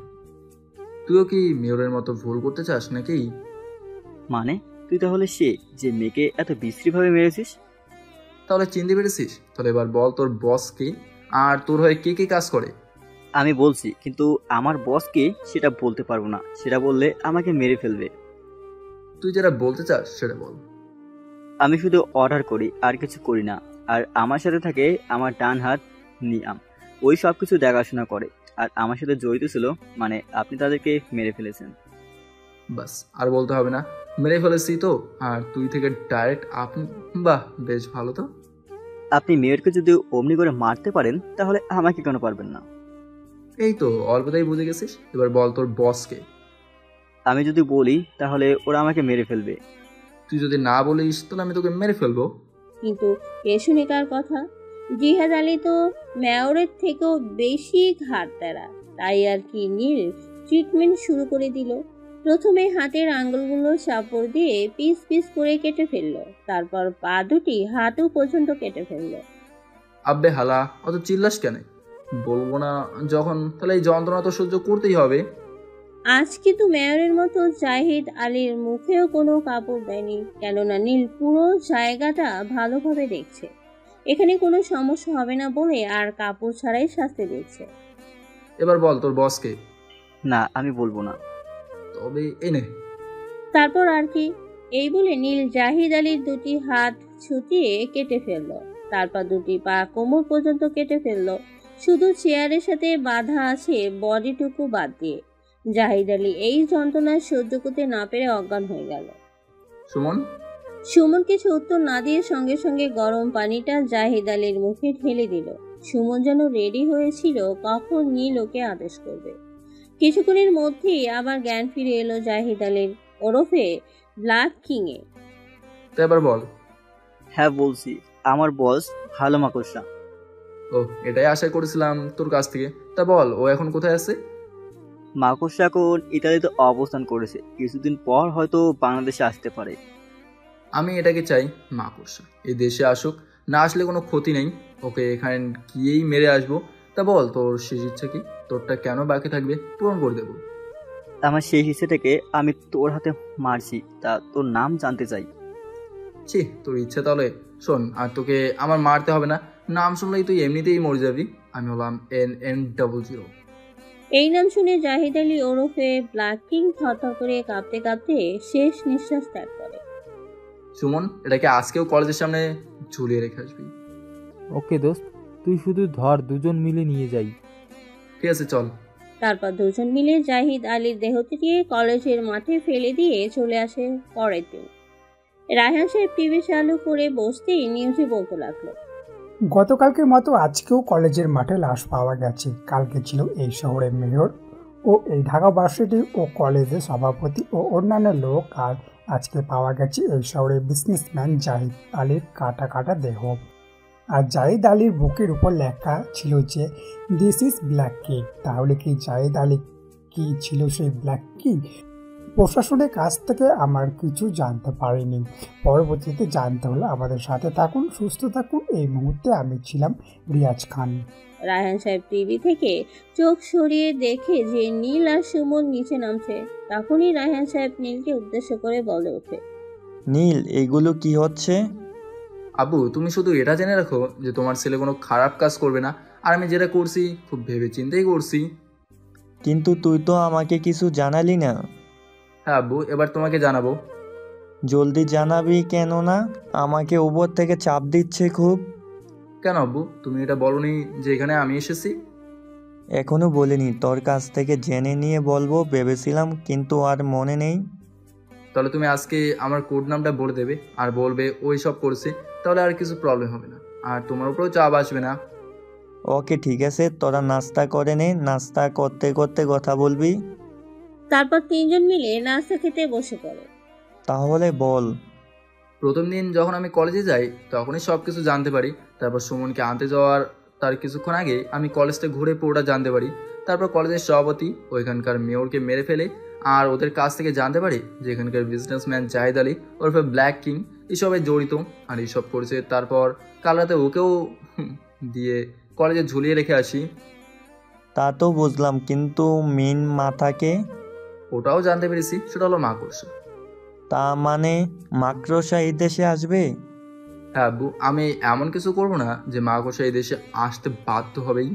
তুইও কি মেয়রের মতো ভুল করতে চাস নাকি? মানে তুই তাহলে সে যে মেয়েকে এত বিশ্রীভাবে মেরেছিস? তাহলে চিনতে পেরেছিস? তাহলে এবার বল তোর বস কে, আর তোর হয়ে কে কে কাজ করে? আমি বলছি, কিন্তু আমার বস কে সেটা বলতে পারবো না। সেটা বললে আমাকে মেরে ফেলবে। তুই যেটা বলতে চাস সেটা বল। আমি শুধু অর্ডার করি, আর কিছু করি না। আর আমার সাথে থাকে আমার ডান হাত নিয়াম, ওই সব কিছু দেখাশোনা করে। আর আমার সাথে জড়িত ছিল, মানে আপনি তাদেরকে মেরে ফেলেছেন। বাস, আর বলতে হবে না, মেরে ফেলেছি তো। আর তুই থেকে ডাইরেক্ট আপনি? বাহ, বেশ ভালো তো। আপনি মেয়রকে যদি অমনি করে মারতে পারেন, তাহলে আমাকে কেন পারবেন না? এই তো অল্পতেই বুঝে গেছিস। এবার বল তোর বসকে। আমি যদি বলি তাহলে ওরা আমাকে মেরে ফেলবে। তুই যদি না বলিস তাহলে আমি তোকে মেরে ফেলবো। কিন্তু এ শুনে কার কথা? জিহাদ আলী তো মেয়রের থেকেও বেশি ঘাড়তেরা, তাই আর কি নীল ট্রিটমেন্ট শুরু করে দিল। প্রথমে হাতের আঙ্গুলগুলো চাপড় দিয়ে পিস পিস করে কেটে ফেললো, তারপর পা দুটি হাতও পর্যন্ত কেটে ফেললো। আব্বে হালা, অত চিল্লাস কেন? বলবো না যখন, তাহলে এই যন্ত্রণা তো সহ্য করতেই হবে। আজ কিন্তু মেয়রের মতো জাহিদ আলীর মুখেও কোনো কাপড় দেয়নি, কেননা নীল পুরো জায়গাটা ভালোভাবে দেখছে। এখানে কোনো সমস্যা হবে না বলে আর কাপড় ছাড়াই শাস্তি দিচ্ছে। এবার বল তোর বসকে। না, আমি বলবো না। তবে এনে। তারপর আর কি? এই বলে নীল জাহিদ আলীর দুটি হাত ছুটিয়ে কেটে ফেললো, তারপর দুটি পা কোমর পর্যন্ত কেটে ফেললো, শুধু চেয়ারের সাথে বাঁধা আছে বডিটুকু বাদ দিয়ে। জাহিদ আলী এই যন্ত্রণা সহ্য করতে না পেরে অজ্ঞান হয়ে গেল। সুমন কিছু উত্তর না দিয়ে সঙ্গে সঙ্গে গরম পানিটা জাহিদ আলীর মুখে ঢেলে দিল। সুমন যেন রেডি হয়েছিল কখন নীল ওকে আদেশ করবে। কিছুক্ষণের মধ্যেই আবার জ্ঞান ফিরে এলো জাহিদ আলীর, ওরফে ব্ল্যাক কিং এ। এবার বল। হ্যাঁ বলছি, আমার বস ভালো মাকড়সা। ও, এটাই আশা করেছিলাম তোর কাছ থেকে। তা বল, ও এখন কোথায় আছে? মাকড়সা এখন ইতালিতে অবস্থান করেছে, কিছুদিন পর হয়তো বাংলাদেশে আসতে পারে। আমি এটাকে চাই মাকড়সা এই দেশে আসুক, না আসলে কোনো ক্ষতি নেই, ওকে এখানে গিয়েই মেরে আসবো। তা বল তোর শেষ ইচ্ছা কি? তোরটা কেন বাকি থাকবে? পূরণ করে দেবো। আমার সেই ইচ্ছেটাকে আমি তোর হাতে মারছি, তা তোর নাম জানতে চাই। ছি, তোর ইচ্ছা তাহলে শোন, আর তোকে আমার মারতে হবে না। নাম শুনলেই তুই এমনিতেই মরে যাবি। আমি হলাম NN00। এই নাম শুনে জাহিদ আলী ওরফে ব্ল্যাক কিং থরথর করে কাঁপতে কাঁপতে শেষ নিঃশ্বাস ত্যাগ করে। সুমন, এটাকে আজকেও কলেজের সামনে ঝুলিয়ে রেখে আসবি। ওকে দোস্ত, তুই শুধু ধর, দুজন মিলে নিয়ে যাই। ঠিক আছে, চল। তারপর দুজন মিলে জাহিদ আলীর দেহটিকে কলেজের মাঠে ফেলে দিয়ে চলে আসে পরের দিন। রায়হান সাহেব টিভি চালু করে বসতেই নিউজে বলতে লাগলো, গতকালকের মতো আজকেও কলেজের মাঠে লাশ পাওয়া গেছে। কালকে ছিল এই শহরের মেয়র ও এই ঢাকা ভার্সিটি ও কলেজের সভাপতি ও অন্যান্য লোক, আর আজকে পাওয়া গেছে এই শহরের বিজনেসম্যান জাহিদ আলীর কাটা কাটা দেহ। আর জাহিদ আলীর বুকের উপর লেখা ছিল যে দিস ইজ ব্ল্যাক কিং। তাহলে কি জাহিদ আলী কি ছিল সেই ব্ল্যাক কিং? প্রশাসনের কাছ থেকে আমার কিছু জানতে পারিনি, পরবর্তীতে জানতে হলে আমাদের সাথে থাকুন, সুস্থ থাকুন। এই মুহূর্তে আমি ছিলাম রিয়াজ খান। রায়হান সাহেব টিভি থেকে চোখ সরিয়ে দেখে যে নীল আর সুমন নিচে নামছে, তখনই রায়হান সাহেব নীলকে উদ্দেশ্য করে বলে ওঠে, নীল, এগুলো কি হচ্ছে? আবু, তুমি শুধু এটা জেনে রাখো যে তোমার ছেলে কোনো খারাপ কাজ করবে না, আর আমি যেটা করছি খুব ভেবে চিন্তেই করছি। কিন্তু তুই তো আমাকে কিছু জানালি না। হ্যাঁ আব্বু, এবার তোমাকে জানাবো। জলদি জানাবি, কেননা আমাকে উপর থেকে চাপ দিচ্ছে খুব। কেন আব্বু, তুমি এটা বলনি যে এখানে আমি এসেছি? এখনো বলিনি, তোর কাছ থেকে জেনে নিয়ে বলবো ভেবেছিলাম, কিন্তু আর মনে নেই। তাহলে তুমি আজকে আমার কোড নামটা বলে দেবে আর বলবে ওই সব করছে, তাহলে আর কিছু প্রবলেম হবে না, আর তোমার উপরেও চাপ আসবে না। ওকে ঠিক আছে, তোরা নাস্তা করে নে, নাস্তা করতে করতে কথা বলবি। তারপর তিনজন মিলে নাস্তা খেতে বসে পড়ে। তাহলে বল। প্রথম দিন যখন আমি কলেজে যাই তখনই সব কিছু জানতে পারি। তারপর সুমনকে আনতে যাওয়ার তার কিছুক্ষণ আগে আমি কলেজটা ঘুরে পুরোটা জানতে পারি। তারপর কলেজের সভাপতি ওইখানকার মেয়রকে মেরে ফেলে, আর ওদের কাছ থেকে জানতে পারি যে এখানকার বিজনেসম্যান জাহিদ আলী ওরফে ব্ল্যাক কিং এসবে জড়িত আর এইসব করেছে। তারপর কাল রাতে ওকেও দিয়ে কলেজে ঝুলিয়ে রেখে আসি। তা তো বুঝলাম, কিন্তু মেন মাথাকে? ওটাও জানতে পেরেছি, সেটা হলো মাকড়সা। তা মানে মাকড়সা এই দেশে আসবে? হ্যাঁ আব্বু, আমি এমন কিছু করবো না যে মাকড়সা এই দেশে আসতে বাধ্য হবেই।